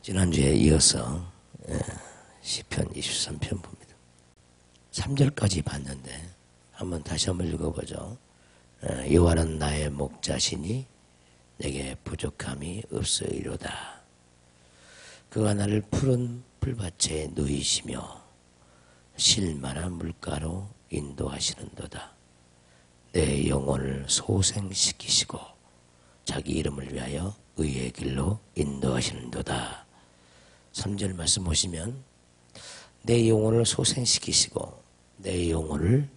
지난주에 이어서 시편 23편 봅니다. 3절까지 봤는데 다시 한번 읽어보죠. 여호와는 나의 목자시니 내게 부족함이 없으리로다. 그가 나를 푸른 풀밭에 누이시며 쉴만한 물가로 인도하시는도다. 내 영혼을 소생시키시고 자기 이름을 위하여 의의 길로 인도하시는도다. 3절 말씀 보시면 내 영혼을 소생시키시고 내 영혼을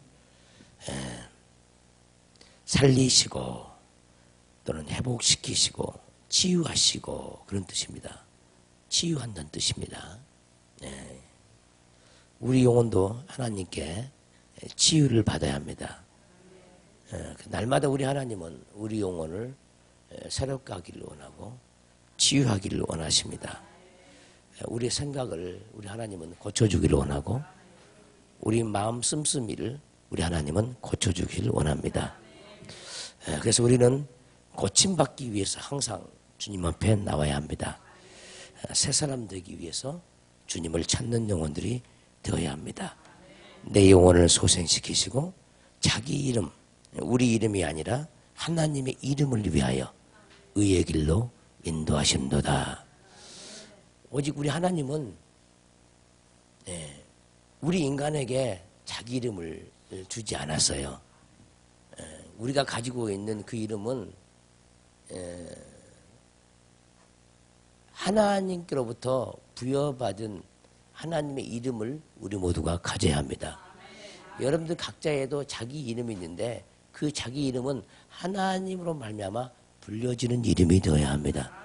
살리시고 또는 회복시키시고 치유하시고 그런 뜻입니다. 치유한다는 뜻입니다. 우리 영혼도 하나님께 치유를 받아야 합니다. 날마다 우리 하나님은 우리 영혼을 새롭게 하기를 원하고 치유하기를 원하십니다. 우리의 생각을 우리 하나님은 고쳐주기를 원하고 우리 마음 씀씀이를 우리 하나님은 고쳐주기를 원합니다. 그래서 우리는 고침받기 위해서 항상 주님 앞에 나와야 합니다. 새 사람 되기 위해서 주님을 찾는 영혼들이 되어야 합니다. 내 영혼을 소생시키시고 자기 이름, 우리 이름이 아니라 하나님의 이름을 위하여 의의 길로 인도하신도다. 오직 우리 하나님은 우리 인간에게 자기 이름을 주지 않았어요. 우리가 가지고 있는 그 이름은 하나님께로부터 부여받은 하나님의 이름을 우리 모두가 가져야 합니다. 여러분들 각자에도 자기 이름이 있는데 그 자기 이름은 하나님으로 말미암아 불려지는 이름이 되어야 합니다.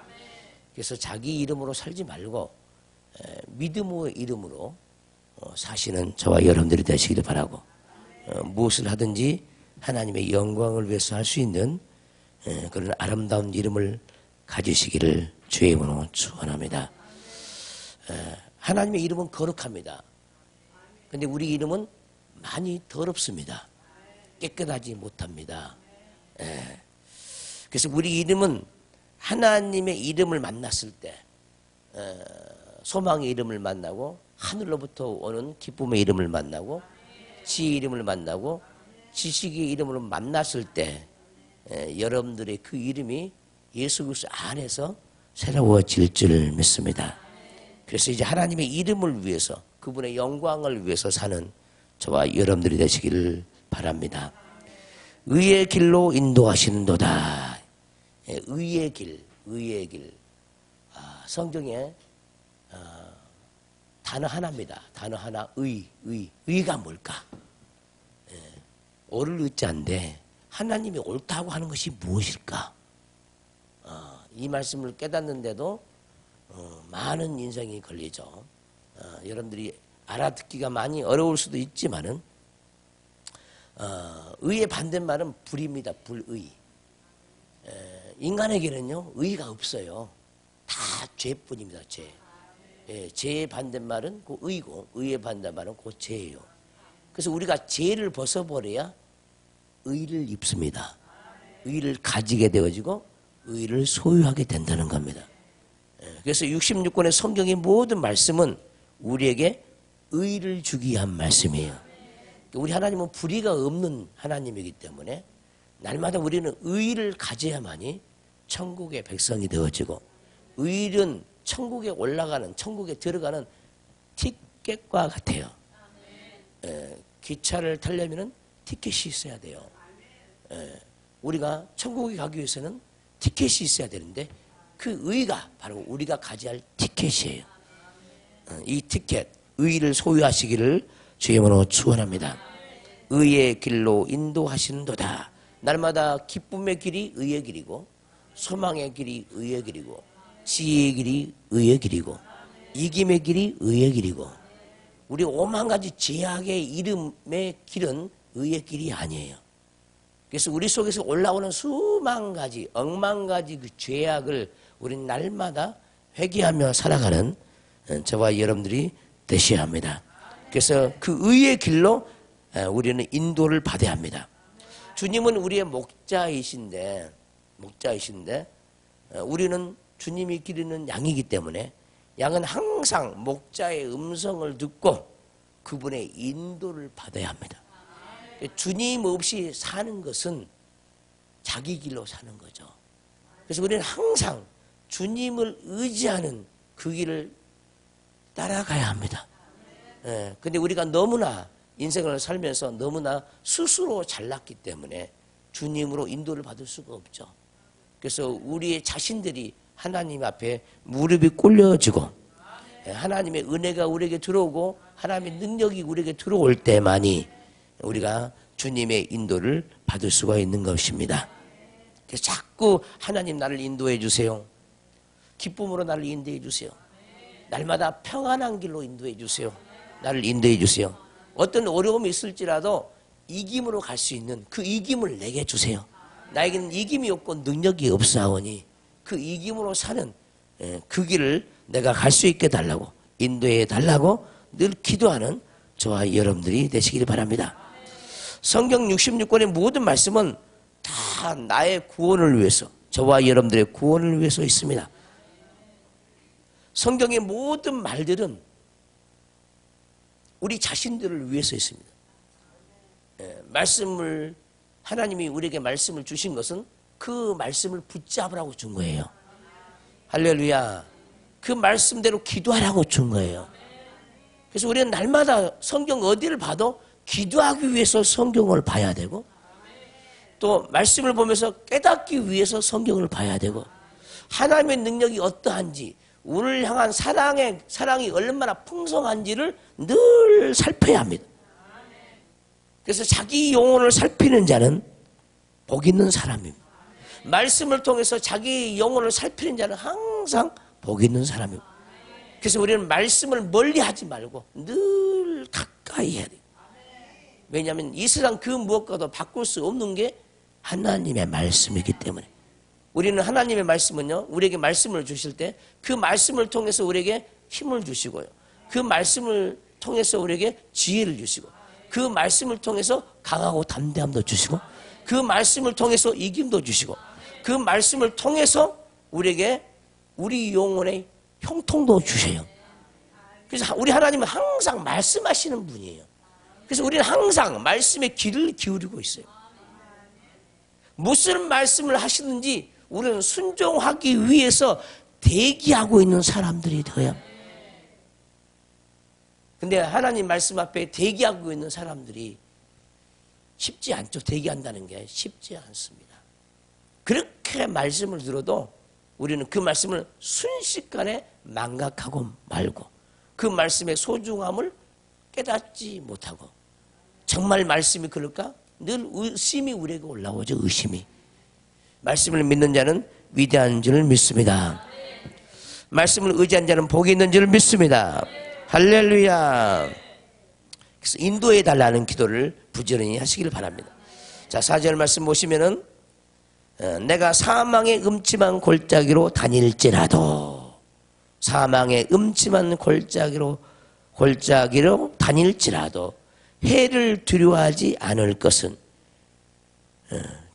그래서 자기 이름으로 살지 말고 믿음의 이름으로 사시는 저와 여러분들이 되시기를 바라고 무엇을 하든지 하나님의 영광을 위해서 할 수 있는 그런 아름다운 이름을 가지시기를 주의 이름으로 축원합니다. 하나님의 이름은 거룩합니다. 그런데 우리 이름은 많이 더럽습니다. 깨끗하지 못합니다. 그래서 우리 이름은 하나님의 이름을 만났을 때 소망의 이름을 만나고 하늘로부터 오는 기쁨의 이름을 만나고 지혜의 이름을 만나고 지식의 이름으로 만났을 때 여러분들의 그 이름이 예수 그리스도 안에서 새로워질 줄 믿습니다. 그래서 이제 하나님의 이름을 위해서 그분의 영광을 위해서 사는 저와 여러분들이 되시기를 바랍니다. 의의 길로 인도하시는도다. 의의 길, 의의 길. 성경에 단어 하나입니다. 단어 하나, 의. 의가 뭘까? 옳을 의자인데 하나님이 옳다고 하는 것이 무엇일까? 이 말씀을 깨닫는데도 많은 인생이 걸리죠. 여러분들이 알아듣기가 많이 어려울 수도 있지만은 의의 반대말은 불입니다. 불의. 인간에게는요 의가 없어요. 다 죄뿐입니다. 죄. 죄의 반대말은 그 의고 의의 반대말은 그 죄예요. 그래서 우리가 죄를 벗어버려야 의를 입습니다. 의를 가지게 되어지고 의를 소유하게 된다는 겁니다. 그래서 66권의 성경의 모든 말씀은 우리에게 의를 주기 위한 말씀이에요. 우리 하나님은 불의가 없는 하나님이기 때문에 날마다 우리는 의를 가져야만이 천국의 백성이 되어지고 의는 천국에 올라가는 천국에 들어가는 티켓과 같아요. 기차를 타려면 티켓이 있어야 돼요. 우리가 천국에 가기 위해서는 티켓이 있어야 되는데 그 의가 바로 우리가 가져야 할 티켓이에요. 이 티켓, 의를 소유하시기를 주의 이름으로 축원합니다. 의의 길로 인도하시는도다. 날마다 기쁨의 길이 의의 길이고 소망의 길이 의의 길이고 지혜의 길이 의의 길이고 이김의 길이 의의 길이고 우리 오만 가지 죄악의 이름의 길은 의의 길이 아니에요. 그래서 우리 속에서 올라오는 수만 가지 억만 가지 그 죄악을 우리는 날마다 회개하며 살아가는 저와 여러분들이 되셔야 합니다. 그래서 그 의의 길로 우리는 인도를 받아야 합니다. 주님은 우리의 목자이신데 우리는 주님이 기르는 양이기 때문에 양은 항상 목자의 음성을 듣고 그분의 인도를 받아야 합니다. 주님 없이 사는 것은 자기 길로 사는 거죠. 그래서 우리는 항상 주님을 의지하는 그 길을 따라가야 합니다. 근데 우리가 너무나 인생을 살면서 너무나 스스로 잘났기 때문에 주님으로 인도를 받을 수가 없죠. 그래서 우리의 자신들이 하나님 앞에 무릎이 꿇려지고 하나님의 은혜가 우리에게 들어오고 하나님의 능력이 우리에게 들어올 때만이 우리가 주님의 인도를 받을 수가 있는 것입니다. 그래서 자꾸 하나님 나를 인도해 주세요. 기쁨으로 나를 인도해 주세요. 날마다 평안한 길로 인도해 주세요. 나를 인도해 주세요. 어떤 어려움이 있을지라도 이김으로 갈 수 있는 그 이김을 내게 주세요. 나에게는 이김이 없고 능력이 없사오니 그 이김으로 사는 그 길을 내가 갈 수 있게 달라고 인도해 달라고 늘 기도하는 저와 여러분들이 되시길 바랍니다. 성경 66권의 모든 말씀은 다 나의 구원을 위해서 저와 여러분들의 구원을 위해서 있습니다. 성경의 모든 말들은 우리 자신들을 위해서 있습니다. 말씀을 하나님이 우리에게 말씀을 주신 것은 그 말씀을 붙잡으라고 준 거예요. 할렐루야. 그 말씀대로 기도하라고 준 거예요. 그래서 우리는 날마다 성경 어디를 봐도 기도하기 위해서 성경을 봐야 되고 또 말씀을 보면서 깨닫기 위해서 성경을 봐야 되고 하나님의 능력이 어떠한지 우리를 향한 사랑이 얼마나 풍성한지를 늘 살펴야 합니다. 그래서 자기 영혼을 살피는 자는 복 있는 사람입니다. 말씀을 통해서 자기 영혼을 살피는 자는 항상 복 있는 사람입니다. 그래서 우리는 말씀을 멀리 하지 말고 늘 가까이 해야 돼요. 왜냐하면 이 세상 그 무엇과도 바꿀 수 없는 게 하나님의 말씀이기 때문에 우리는 하나님의 말씀은요 우리에게 말씀을 주실 때 그 말씀을 통해서 우리에게 힘을 주시고요 그 말씀을 통해서 우리에게 지혜를 주시고 그 말씀을 통해서 강하고 담대함도 주시고 그 말씀을 통해서 이김도 주시고 그 말씀을 통해서 우리에게 우리 영혼의 형통도 주셔요. 그래서 우리 하나님은 항상 말씀하시는 분이에요. 그래서 우리는 항상 말씀에 귀를 기울이고 있어요. 무슨 말씀을 하시는지 우리는 순종하기 위해서 대기하고 있는 사람들이 되어야 합니다. 근데 하나님 말씀 앞에 대기하고 있는 사람들이 쉽지 않죠. 대기한다는 게 쉽지 않습니다. 그렇게 말씀을 들어도 우리는 그 말씀을 순식간에 망각하고 말고 그 말씀의 소중함을 깨닫지 못하고 정말 말씀이 그럴까? 늘 의심이 우리에게 올라오죠. 의심이. 말씀을 믿는 자는 위대한 줄 믿습니다. 말씀을 의지한 자는 복이 있는 줄 믿습니다. 할렐루야. 그래서 인도해 달라는 기도를 부지런히 하시길 바랍니다. 자, 4절 말씀 보시면은 내가 사망의 음침한 골짜기로 다닐지라도 사망의 음침한 골짜기로 다닐지라도 해를 두려워하지 않을 것은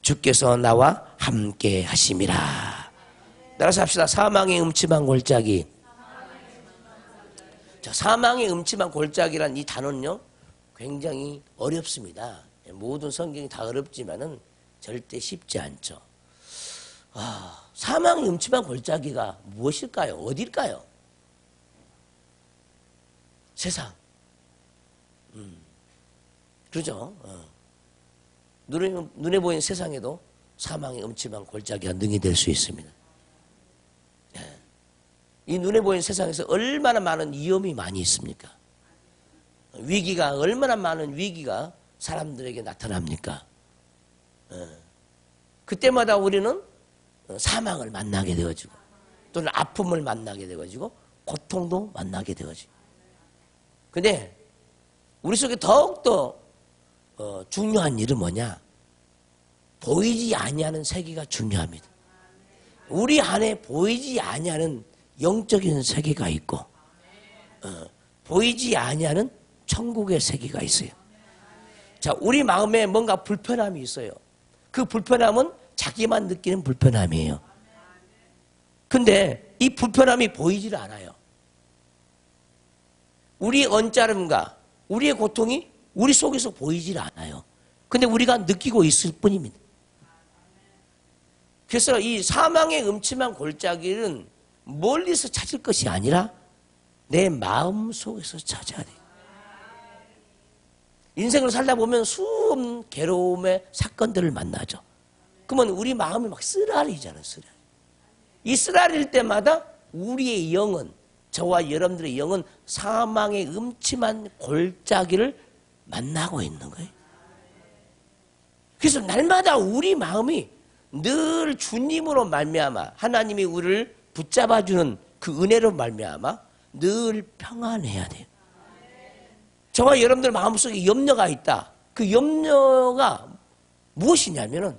주께서 나와 함께 하심이라. 따라서 합시다. 사망의 음침한 골짜기. 자, 사망의 음침한 골짜기란 이 단어는요 굉장히 어렵습니다. 모든 성경이 다 어렵지만은 절대 쉽지 않죠. 사망의 음침한 골짜기가 무엇일까요? 어딜까요? 세상. 그러죠. 눈에 보이는 세상에도 사망의 음침한 골짜기가 능히 될 수 있습니다. 이 눈에 보이는 세상에서 얼마나 많은 위험이 많이 있습니까? 위기가 얼마나 많은 위기가 사람들에게 나타납니까? 그때마다 우리는 사망을 만나게 되어지고 또는 아픔을 만나게 되어지고 고통도 만나게 되어지고 근데 우리 속에 더욱더 중요한 일은 뭐냐? 보이지 아니하는 세계가 중요합니다. 우리 안에 보이지 아니하는 영적인 세계가 있고 보이지 아니하는 천국의 세계가 있어요. 자, 우리 마음에 뭔가 불편함이 있어요. 그 불편함은 자기만 느끼는 불편함이에요. 근데 이 불편함이 보이질 않아요. 우리의 언짢음과 우리의 고통이 우리 속에서 보이질 않아요. 근데 우리가 느끼고 있을 뿐입니다. 그래서 이 사망의 음침한 골짜기는 멀리서 찾을 것이 아니라 내 마음 속에서 찾아야 돼요. 인생을 살다 보면 수없는 괴로움의 사건들을 만나죠. 그러면 우리 마음이 막 쓰라리잖아요. 쓰라리. 이 쓰라릴 때마다 우리의 영은, 저와 여러분들의 영은 사망의 음침한 골짜기를 만나고 있는 거예요. 그래서 날마다 우리 마음이 늘 주님으로 말미암아 하나님이 우리를 붙잡아주는 그 은혜로 말미암아 늘 평안해야 돼요. 저와 여러분들 마음속에 염려가 있다. 그 염려가 무엇이냐면은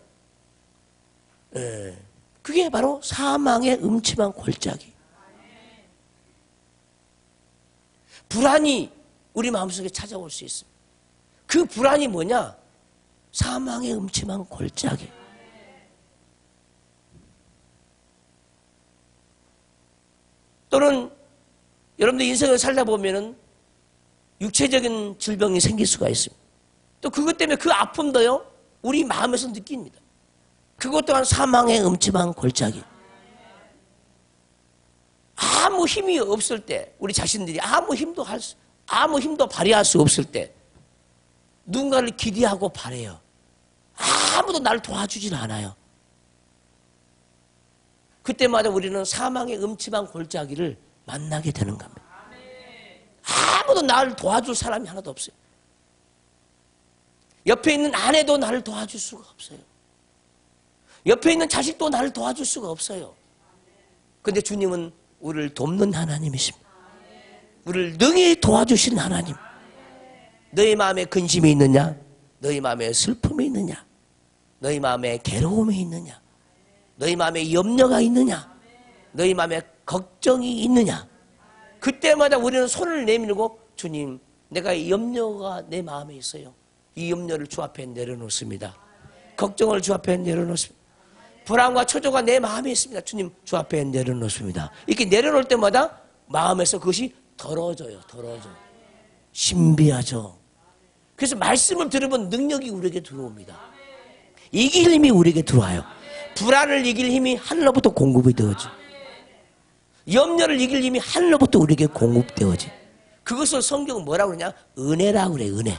그게 바로 사망의 음침한 골짜기. 불안이 우리 마음속에 찾아올 수 있습니다. 그 불안이 뭐냐? 사망의 음침한 골짜기. 또는 여러분들 인생을 살다 보면은 육체적인 질병이 생길 수가 있습니다. 또 그것 때문에 그 아픔도요, 우리 마음에서 느낍니다. 그것 또한 사망의 음침한 골짜기. 아무 힘이 없을 때, 우리 자신들이 아무 힘도 발휘할 수 없을 때, 누군가를 기대하고 바래요. 아무도 나를 도와주질 않아요. 그때마다 우리는 사망의 음침한 골짜기를 만나게 되는 겁니다. 아무도 나를 도와줄 사람이 하나도 없어요. 옆에 있는 아내도 나를 도와줄 수가 없어요. 옆에 있는 자식도 나를 도와줄 수가 없어요. 그런데 주님은 우리를 돕는 하나님이십니다. 우리를 능히 도와주신 하나님. 너희 마음에 근심이 있느냐? 너희 마음에 슬픔이 있느냐? 너희 마음에 괴로움이 있느냐? 너희 마음에 염려가 있느냐? 너희 마음에 걱정이 있느냐? 그때마다 우리는 손을 내밀고 주님, 내가 염려가 내 마음에 있어요. 이 염려를 주 앞에 내려놓습니다. 걱정을 주 앞에 내려놓습니다. 불안과 초조가 내 마음에 있습니다. 주님, 주 앞에 내려놓습니다. 이렇게 내려놓을 때마다 마음에서 그것이 덜어져요. 덜어져요. 신비하죠. 그래서 말씀을 들으면 능력이 우리에게 들어옵니다. 이길 힘이 우리에게 들어와요. 불안을 이길 힘이 하늘로부터 공급이 되어져. 염려를 이길 힘이 하늘로부터 우리에게 공급되어져. 그것을 성경은 뭐라고 그러냐? 은혜라고 그래. 은혜.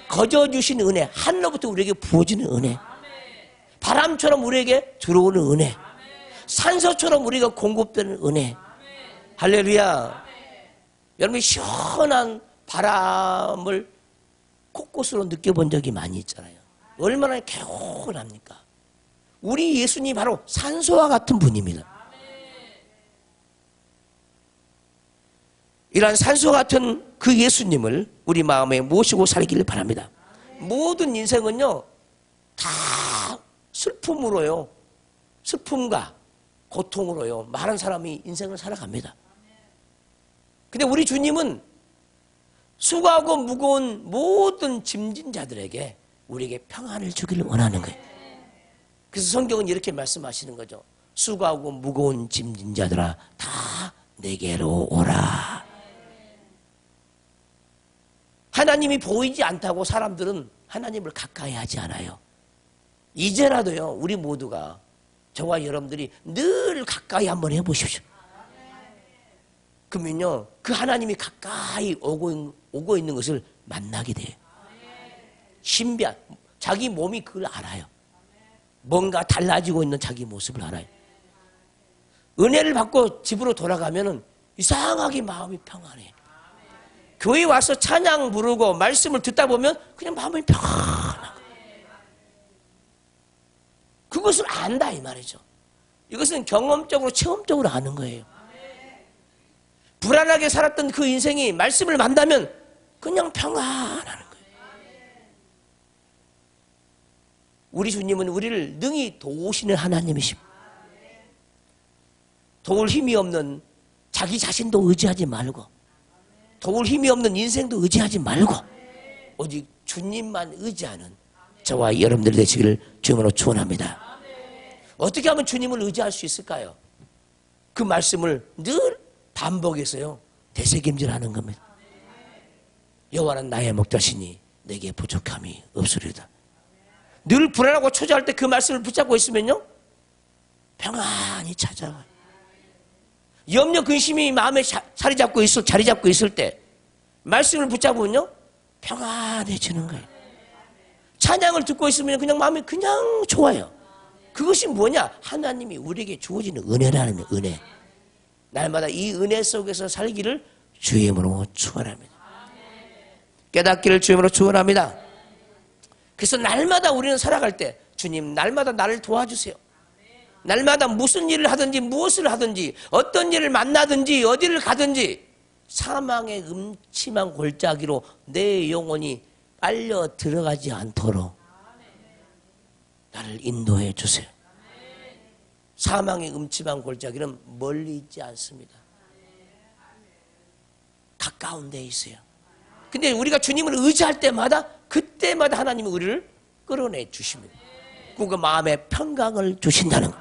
거저 주신 은혜. 하늘로부터 우리에게 부어지는 은혜. 바람처럼 우리에게 들어오는 은혜. 산소처럼 우리가 공급되는 은혜. 할렐루야. 여러분이 시원한 바람을 곳곳으로 느껴본 적이 많이 있잖아요. 얼마나 개운합니까? 우리 예수님이 바로 산소와 같은 분입니다. 이러한 산소 같은 그 예수님을 우리 마음에 모시고 살기를 바랍니다. 모든 인생은요, 다 슬픔으로요, 슬픔과 고통으로요, 많은 사람이 인생을 살아갑니다. 근데 우리 주님은 수고하고 무거운 모든 짐진 자들에게 우리에게 평안을 주기를 원하는 거예요. 그래서 성경은 이렇게 말씀하시는 거죠. 수고하고 무거운 짐진 자들아 다 내게로 오라. 하나님이 보이지 않다고 사람들은 하나님을 가까이 하지 않아요. 이제라도요, 우리 모두가, 저와 여러분들이 늘 가까이 한번 해보십시오. 그러면요, 그 하나님이 가까이 오고 있는 것을 만나게 돼요. 신비한, 자기 몸이 그걸 알아요. 뭔가 달라지고 있는 자기 모습을 알아요. 은혜를 받고 집으로 돌아가면은 이상하게 마음이 평안해. 교회 와서 찬양 부르고 말씀을 듣다 보면 그냥 마음이 평안하고. 그것을 안다 이 말이죠. 이것은 경험적으로 체험적으로 아는 거예요. 불안하게 살았던 그 인생이 말씀을 만나면 그냥 평안하는 거예요. 우리 주님은 우리를 능히 도우시는 하나님이십니다. 도울 힘이 없는 자기 자신도 의지하지 말고, 도울 힘이 없는 인생도 의지하지 말고, 오직 주님만 의지하는 저와 여러분들 되시기를 주님으로 축원합니다. 어떻게 하면 주님을 의지할 수 있을까요? 그 말씀을 늘 반복해서요, 되새김질하는 겁니다. 여호와는 나의 목자시니 내게 부족함이 없으리다. 늘 불안하고 초조할 때 그 말씀을 붙잡고 있으면요, 평안히 찾아와요. 염려 근심이 마음에 자리 잡고 있을 때 말씀을 붙잡으면요, 평안해지는 거예요. 찬양을 듣고 있으면 그냥 마음이 그냥 좋아요. 그것이 뭐냐? 하나님이 우리에게 주어지는 은혜라는 은혜. 날마다 이 은혜 속에서 살기를 주의 이름으로 축원합니다. 깨닫기를 주의 이름으로 축원합니다. 그래서 날마다 우리는 살아갈 때 주님 날마다 나를 도와주세요. 날마다 무슨 일을 하든지 무엇을 하든지 어떤 일을 만나든지 어디를 가든지 사망의 음침한 골짜기로 내 영혼이 빨려 들어가지 않도록 나를 인도해 주세요. 사망의 음침한 골짜기는 멀리 있지 않습니다. 가까운 데 있어요. 근데 우리가 주님을 의지할 때마다 그때마다 하나님이 우리를 끌어내 주십니다. 그 마음의 평강을 주신다는 것.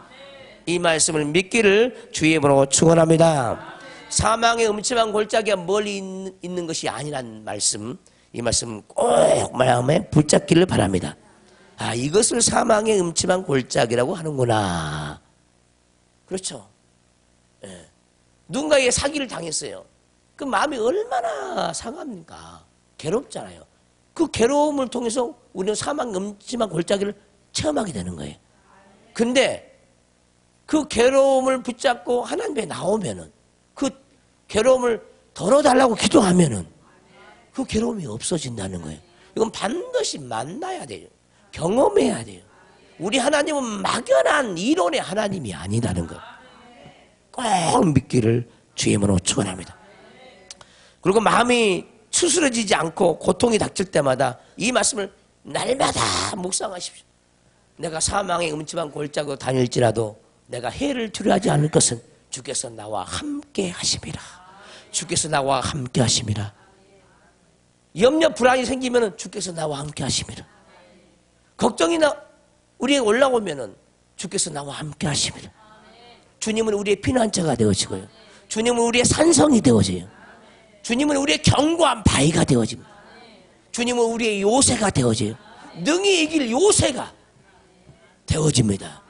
이 말씀을 믿기를 주의 이름으로 축원합니다. 사망의 음침한 골짜기가 멀리 있는 것이 아니란 말씀, 이 말씀 꼭 마음에 붙잡기를 바랍니다. 아, 이것을 사망의 음침한 골짜기라고 하는구나. 그렇죠. 예. 누군가에게 사기를 당했어요. 그 마음이 얼마나 상합니까? 괴롭잖아요. 그 괴로움을 통해서 우리는 사망 음침한 골짜기를 체험하게 되는 거예요. 근데 그 괴로움을 붙잡고 하나님 앞에 나오면은, 그 괴로움을 덜어달라고 기도하면은 그 괴로움이 없어진다는 거예요. 이건 반드시 만나야 돼요. 경험해야 돼요. 우리 하나님은 막연한 이론의 하나님이 아니라는 것. 꼭 믿기를 주의 이름으로 축원합니다. 그리고 마음이 추스러지지 않고 고통이 닥칠 때마다 이 말씀을 날마다 묵상하십시오. 내가 사망의 음침한 골짜기로 다닐지라도 내가 해를 두려워하지 않을 것은 주께서 나와 함께 하심이라. 주께서 나와 함께 하심이라. 염려 불안이 생기면 주께서 나와 함께 하심이라. 걱정이 우리에게 올라오면 주께서 나와 함께 하심이라. 주님은 우리의 피난처가 되어지고요, 주님은 우리의 산성이 되어져요. 주님은 우리의 견고한 바위가 되어집니다. 주님은 우리의 요새가 되어져요. 능히 이길 요새가 되어집니다.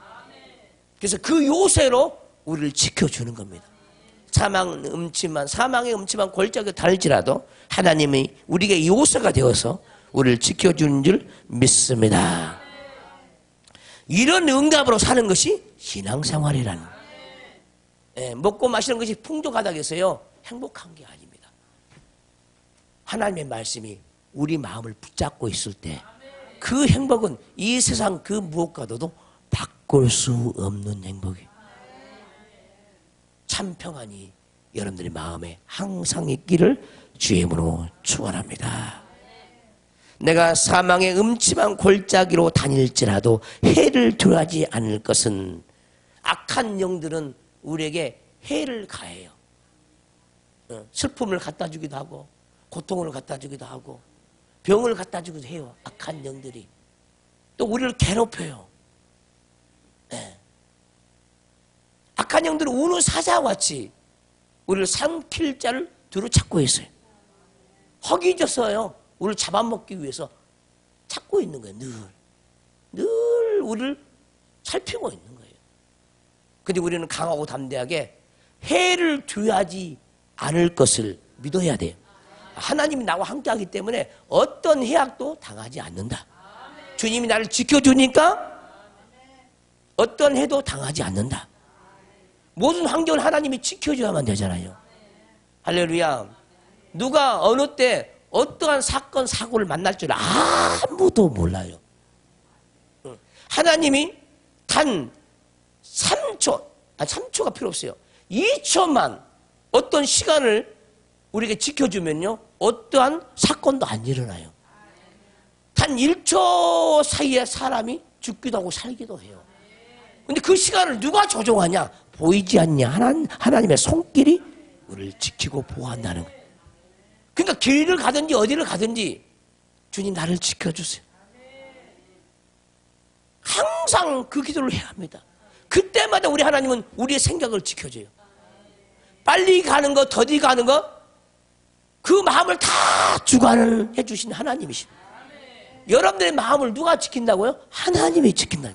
그래서 그 요새로 우리를 지켜주는 겁니다. 사망의 음침한 골짜기에 다닐지라도 하나님이 우리에게 요새가 되어서 우리를 지켜주는 줄 믿습니다. 이런 응답으로 사는 것이 신앙생활이라는 거예요. 예, 먹고 마시는 것이 풍족하다고 해서요 행복한 게 아닙니다. 하나님의 말씀이 우리 마음을 붙잡고 있을 때 그 행복은 이 세상 그 무엇과도 바꿀 수 없는 행복이에요. 참 평안이 여러분들의 마음에 항상 있기를 주의 이름으로 축원합니다. 내가 사망의 음침한 골짜기로 다닐지라도 해를 두려워하지 않을 것은, 악한 영들은 우리에게 해를 가해요. 슬픔을 갖다 주기도 하고 고통을 갖다 주기도 하고 병을 갖다 주기도 해요. 악한 영들이 또 우리를 괴롭혀요. 네. 악한 영들은 우는 사자와 같이 우리를 삼킬 자를 두루 찾고 있어요. 허기져서요 우리를 잡아먹기 위해서 찾고 있는 거예요. 늘 우리를 살피고 있는 거예요. 근데 우리는 강하고 담대하게 해를 두려워하지 않을 것을 믿어야 돼요. 하나님이 나와 함께하기 때문에 어떤 해악도 당하지 않는다. 주님이 나를 지켜주니까 어떤 해도 당하지 않는다. 모든 환경을 하나님이 지켜줘야만 되잖아요. 할렐루야. 누가 어느 때 어떠한 사건 사고를 만날 줄 아무도 몰라요. 하나님이 단 3초가 필요 없어요. 2초만 어떤 시간을 우리에게 지켜주면요 어떠한 사건도 안 일어나요. 단 1초 사이에 사람이 죽기도 하고 살기도 해요. 근데 그 시간을 누가 조종하냐? 보이지 않냐? 하나님의 손길이 우리를 지키고 보호한다는 거예요. 그러니까 길을 가든지 어디를 가든지 주님 나를 지켜주세요. 항상 그 기도를 해야 합니다. 그때마다 우리 하나님은 우리의 생각을 지켜줘요. 빨리 가는 거, 더디 가는 거, 그 마음을 다 주관해 주신 하나님이십니다. 여러분들의 마음을 누가 지킨다고요? 하나님이 지킨다.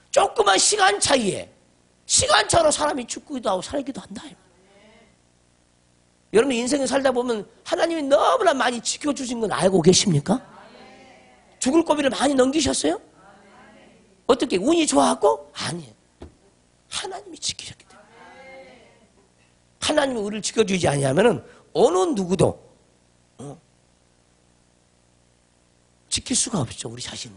조그만 시간 차이에 시간차로 사람이 죽기도 하고 살기도 한다. 여러분 인생을 살다 보면 하나님이 너무나 많이 지켜주신 건 알고 계십니까? 죽을 고비를 많이 넘기셨어요? 어떻게 운이 좋아갖고? 아니에요. 하나님이 지키셨기 때문에. 하나님이 우리를 지켜주지 아니하면 어느 누구도 지킬 수가 없죠. 우리 자신을.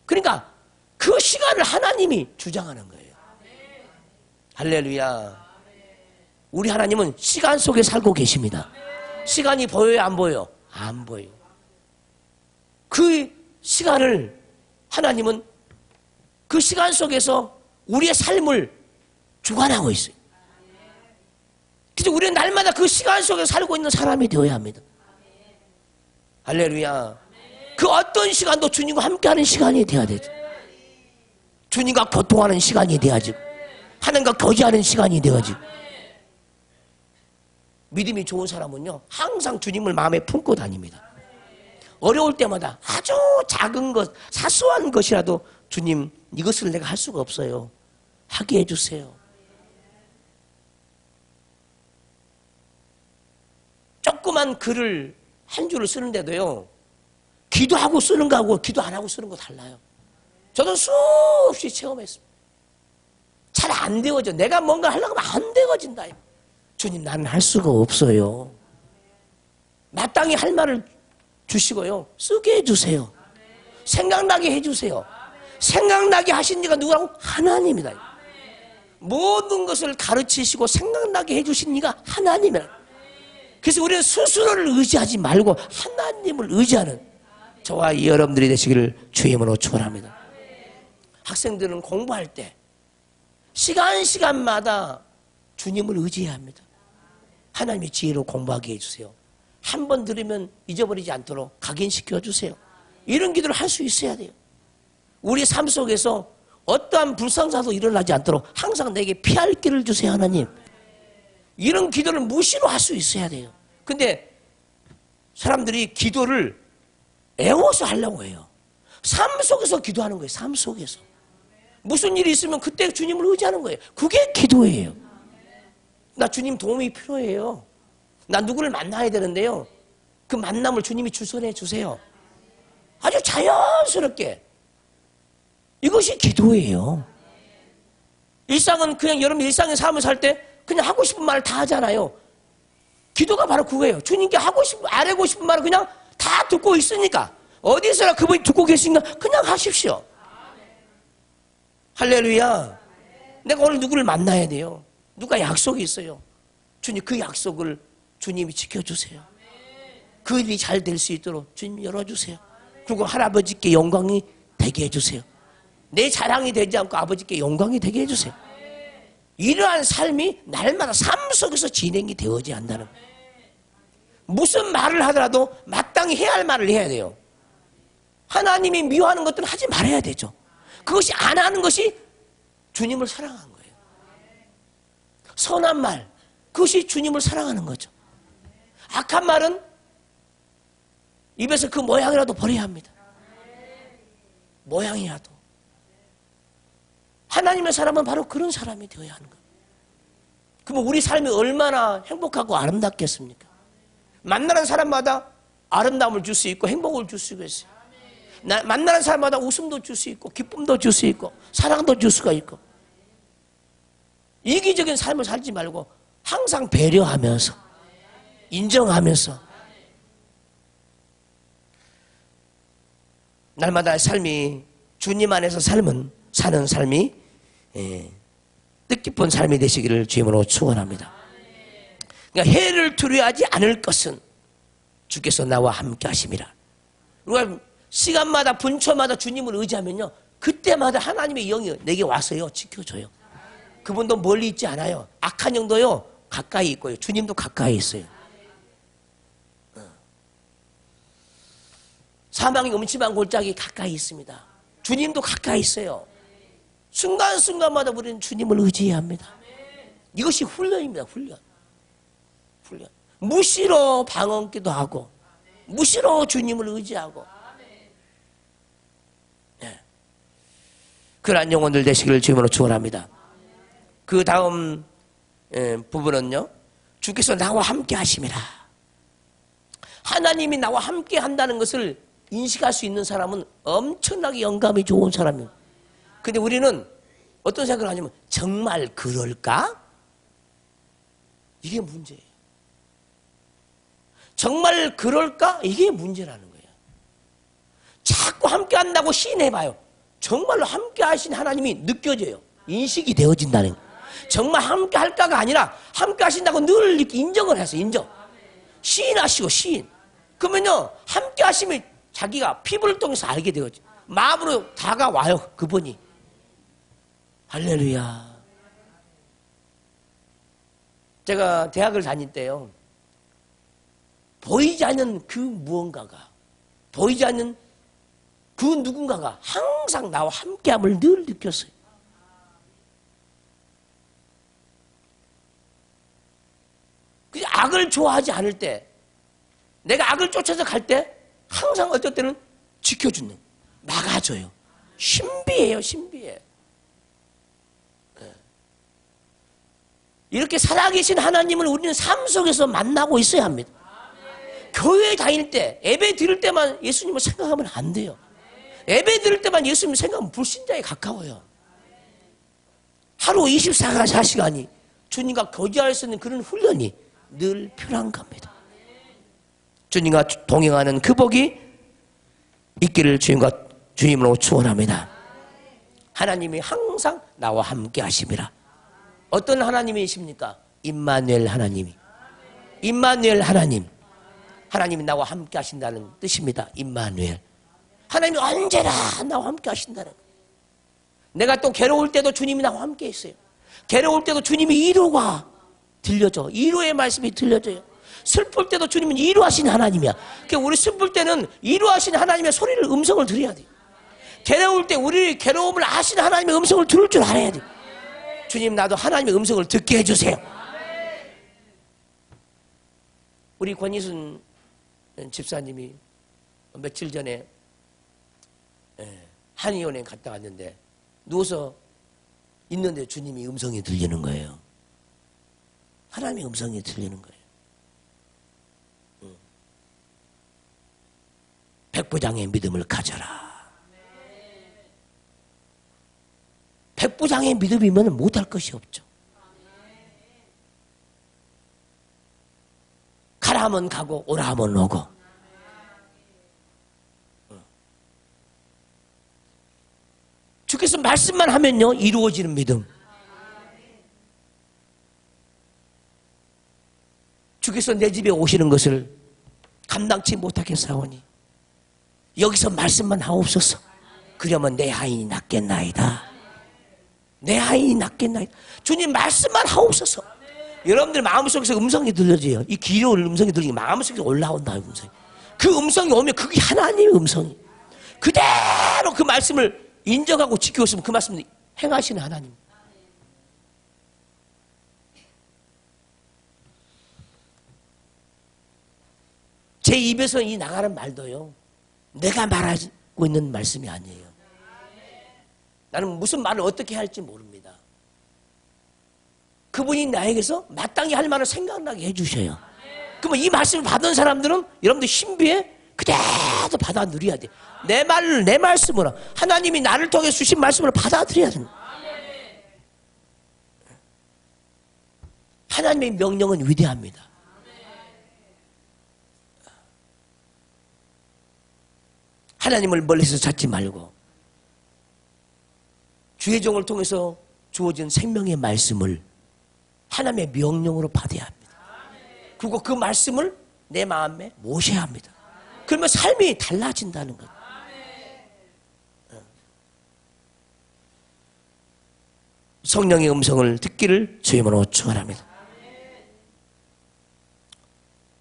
그러니까 그 시간을 하나님이 주장하는 거예요. 할렐루야. 우리 하나님은 시간 속에 살고 계십니다. 시간이 보여요? 안 보여요? 안 보여요. 그 시간을 하나님은 그 시간 속에서 우리의 삶을 주관하고 있어요. 그래서 우리는 날마다 그 시간 속에 살고 있는 사람이 되어야 합니다. 할렐루야. 그 어떤 시간도 주님과 함께하는 시간이 돼야 되죠. 주님과 고통하는 시간이 돼야지. 하나님과 교제하는 시간이 돼야지. 믿음이 좋은 사람은요 항상 주님을 마음에 품고 다닙니다. 어려울 때마다 아주 작은 것, 사소한 것이라도 주님 이것을 내가 할 수가 없어요. 하게 해주세요. 조그만 글을 한 줄을 쓰는데도요 기도하고 쓰는 거하고 기도 안 하고 쓰는 거 달라요. 저도 수없이 체험했습니다. 잘 안 되어져. 내가 뭔가 하려고 하면 안 되어진다. 주님 나는 할 수가 없어요. 마땅히 할 말을 주시고요. 쓰게 해주세요. 생각나게 해주세요. 생각나게 하신 이가 누구라고? 하나님이다. 모든 것을 가르치시고 생각나게 해주신 이가 하나님이다. 그래서 우리는 스스로를 의지하지 말고 하나님을 의지하는 저와 여러분들이 되시기를 주의 이름으로 축원합니다. 학생들은 공부할 때 시간마다 주님을 의지해야 합니다. 하나님의 지혜로 공부하게 해주세요. 한 번 들으면 잊어버리지 않도록 각인시켜 주세요. 이런 기도를 할 수 있어야 돼요. 우리 삶 속에서 어떠한 불상사도 일어나지 않도록 항상 내게 피할 길을 주세요. 하나님. 이런 기도를 무시로 할 수 있어야 돼요. 근데 사람들이 기도를 애워서 하려고 해요. 삶 속에서 기도하는 거예요. 삶 속에서. 무슨 일이 있으면 그때 주님을 의지하는 거예요. 그게 기도예요. 나 주님 도움이 필요해요. 나 누구를 만나야 되는데요. 그 만남을 주님이 주선해 주세요. 아주 자연스럽게. 이것이 기도예요. 일상은 그냥 여러분 일상의 삶을 살 때 그냥 하고 싶은 말을 다 하잖아요. 기도가 바로 그거예요. 주님께 아뢰고 싶은 말을 그냥 다 듣고 있으니까 어디서나 그분이 듣고 계시니까 그냥 하십시오. 할렐루야. 내가 오늘 누구를 만나야 돼요. 누가 약속이 있어요. 주님 그 약속을 주님이 지켜주세요. 그 일이 잘 될 수 있도록 주님 열어주세요. 그리고 할아버지께 영광이 되게 해주세요. 내 자랑이 되지 않고 아버지께 영광이 되게 해주세요. 이러한 삶이 날마다 삶 속에서 진행이 되어져야 한다는 거예요. 무슨 말을 하더라도 마땅히 해야 할 말을 해야 돼요. 하나님이 미워하는 것들은 하지 말아야 되죠. 그것이 안 하는 것이 주님을 사랑하는 거예요. 선한 말, 그것이 주님을 사랑하는 거죠. 악한 말은 입에서 그 모양이라도 버려야 합니다. 모양이라도. 하나님의 사람은 바로 그런 사람이 되어야 하는 거예요. 그러면 우리 삶이 얼마나 행복하고 아름답겠습니까? 만나는 사람마다 아름다움을 줄 수 있고 행복을 줄 수가 있어요. 만나는 사람마다 웃음도 줄 수 있고 기쁨도 줄 수 있고 사랑도 줄 수가 있고 이기적인 삶을 살지 말고 항상 배려하면서 인정하면서 날마다 삶이 주님 안에서 사는 삶이 뜻깊은 삶이 되시기를 주님으로 축원합니다. 그러니까 해를 두려워하지 않을 것은 주께서 나와 함께 하심이라. 우리가 시간마다 분초마다 주님을 의지하면요 그때마다 하나님의 영이 내게 와서요 지켜줘요. 그분도 멀리 있지 않아요. 악한 영도요 가까이 있고요 주님도 가까이 있어요. 사망의 음침한 골짜기 가까이 있습니다. 주님도 가까이 있어요. 순간순간마다 우리는 주님을 의지해야 합니다. 이것이 훈련입니다. 훈련. 무시로 방언기도 하고 무시로 주님을 의지하고 그러한 영혼들 되시기를 주님으로 축원합니다. 그 다음 부분은요, 주께서 나와 함께 하심이라. 하나님이 나와 함께 한다는 것을 인식할 수 있는 사람은 엄청나게 영감이 좋은 사람이에요. 근데 우리는 어떤 생각을 하냐면 정말 그럴까? 이게 문제예요. 정말 그럴까? 이게 문제라는 거예요. 자꾸 함께 한다고 시인해봐요. 정말로 함께 하신 하나님이 느껴져요. 인식이 되어진다는 거예요. 정말 함께 할까가 아니라 함께 하신다고 늘 이렇게 인정을 해서 인정. 시인하시고 시인. 그러면요, 함께 하시면 자기가 피부를 통해서 알게 되어져. 마음으로 다가와요, 그분이. 할렐루야. 제가 대학을 다닐 때요, 보이지 않는 그 무언가가, 보이지 않는 그 누군가가 항상 나와 함께함을 늘 느꼈어요. 악을 좋아하지 않을 때, 내가 악을 쫓아서 갈 때 항상 어떨 때는 지켜주는, 막아줘요. 신비해요, 신비해. 이렇게 살아계신 하나님을 우리는 삶 속에서 만나고 있어야 합니다. 교회 다닐 때, 예배 드릴 때만 예수님을 생각하면 안 돼요. 예배 드릴 때만 예수님을 생각하면 불신자에 가까워요. 하루 24시간이 주님과 교제할 수 있는 그런 훈련이 늘 필요한 겁니다. 주님과 동행하는 그 복이 있기를 주님으로 축원합니다. 하나님이 항상 나와 함께 하심이라. 어떤 하나님이십니까? 임마누엘 하나님이. 임마누엘 하나님. 하나님이 나와 함께 하신다는 뜻입니다. 임마누엘. 하나님이 언제나 나와 함께 하신다는 거예요. 내가 또 괴로울 때도 주님이 나와 함께 있어요. 괴로울 때도 주님이 위로가 들려줘. 위로의 말씀이 들려줘요. 슬플 때도 주님은 위로하신 하나님이야. 그러니까 우리 슬플 때는 위로하신 하나님의 소리를, 음성을 들어야 돼. 괴로울 때 우리 괴로움을 아시는 하나님의 음성을 들을 줄 알아야 돼. 주님, 나도 하나님의 음성을 듣게 해주세요. 우리 권희순 집사님이 며칠 전에 한의원에 갔다 왔는데 누워서 있는데 주님이 음성이 들리는 거예요. 하나님의 음성이 들리는 거예요. 백부장의 믿음을 가져라. 백부장의 믿음이면 못할 것이 없죠. 가라 하면 가고 오라 하면 오고. 주께서 말씀만 하면요, 이루어지는 믿음. 주께서 내 집에 오시는 것을 감당치 못하겠사오니 여기서 말씀만 하옵소서. 그러면 내 하인이 낫겠나이다. 내 하인이 낫겠나이다. 주님 말씀만 하옵소서. 여러분들 마음속에서 음성이 들려져요. 이 기로울 음성이 들리니 마음속에서 올라온다. 음성이. 그 음성이 오면 그게 하나님의 음성이. 그대로 그 말씀을 인정하고 지키고 그 말씀을 행하시는 하나님. 제 입에서 이 나가는 말도요, 내가 말하고 있는 말씀이 아니에요. 나는 무슨 말을 어떻게 할지 모릅니다. 그분이 나에게서 마땅히 할 말을 생각나게 해주셔요. 그러면 이 말씀을 받은 사람들은 여러분들 신비에 그대로 받아 누려야 돼. 내 말을, 내 말씀으로 하나님이 나를 통해 주신 말씀을 받아들여야 된다. 하나님의 명령은 위대합니다. 하나님을 멀리서 찾지 말고 주의 종을 통해서 주어진 생명의 말씀을 하나님의 명령으로 받아야 합니다. 그리고 그 말씀을 내 마음에 모셔야 합니다. 그러면 삶이 달라진다는 것. 성령의 음성을 듣기를 주님으로 축원합니다.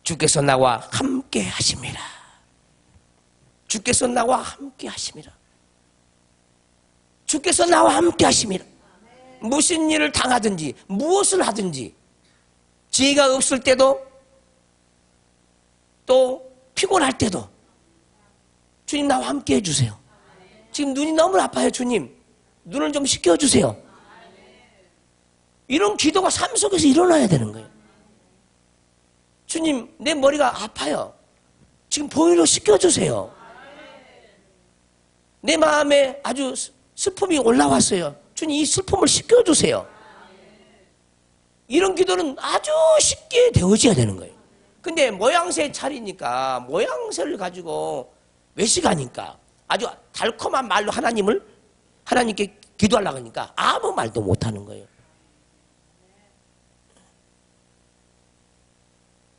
주께서 나와 함께 하심이라. 주께서 나와 함께 하심이라. 주께서 나와 함께 하심이라. 무슨 일을 당하든지 무엇을 하든지 지혜가 없을 때도 또 피곤할 때도 주님 나와 함께 해주세요. 지금 눈이 너무 아파요. 주님 눈을 좀 씻겨주세요. 이런 기도가 삶 속에서 일어나야 되는 거예요. 주님 내 머리가 아파요. 지금 보혈로 씻겨주세요. 내 마음에 아주 슬픔이 올라왔어요. 주님 이 슬픔을 씻겨주세요. 이런 기도는 아주 쉽게 되어져야 되는 거예요. 근데 모양새 차리니까 모양새를 가지고 외식하니까 아주 달콤한 말로 하나님께 기도하려고 하니까 아무 말도 못하는 거예요.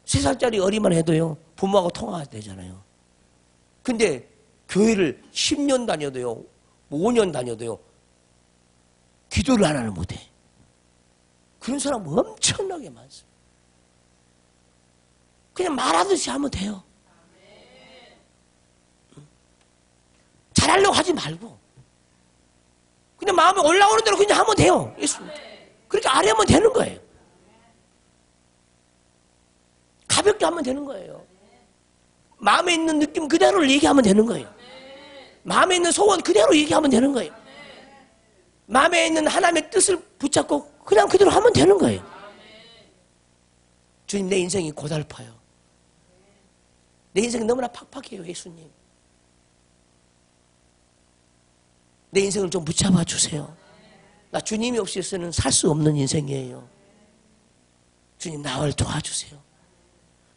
3살짜리 어리만 해도요 부모하고 통화가 되잖아요. 근데 교회를 10년 다녀도요 5년 다녀도요 기도를 하나를 못해. 그런 사람 엄청나게 많습니다. 그냥 말하듯이 하면 돼요. 잘하려고 하지 말고 그냥 마음에 올라오는 대로 그냥 하면 돼요. 예수. 그렇게 아뢰면 되는 거예요. 가볍게 하면 되는 거예요. 마음에 있는 느낌 그대로 얘기하면 되는 거예요. 마음에 있는 소원 그대로 얘기하면 되는 거예요. 마음에 있는 하나님의 뜻을 붙잡고 그냥 그대로 하면 되는 거예요. 주님 내 인생이 고달파요. 내 인생이 너무나 팍팍해요. 예수님 내 인생을 좀 붙잡아 주세요. 나 주님이 없이서는 살 수 없는 인생이에요. 주님 나를 도와주세요.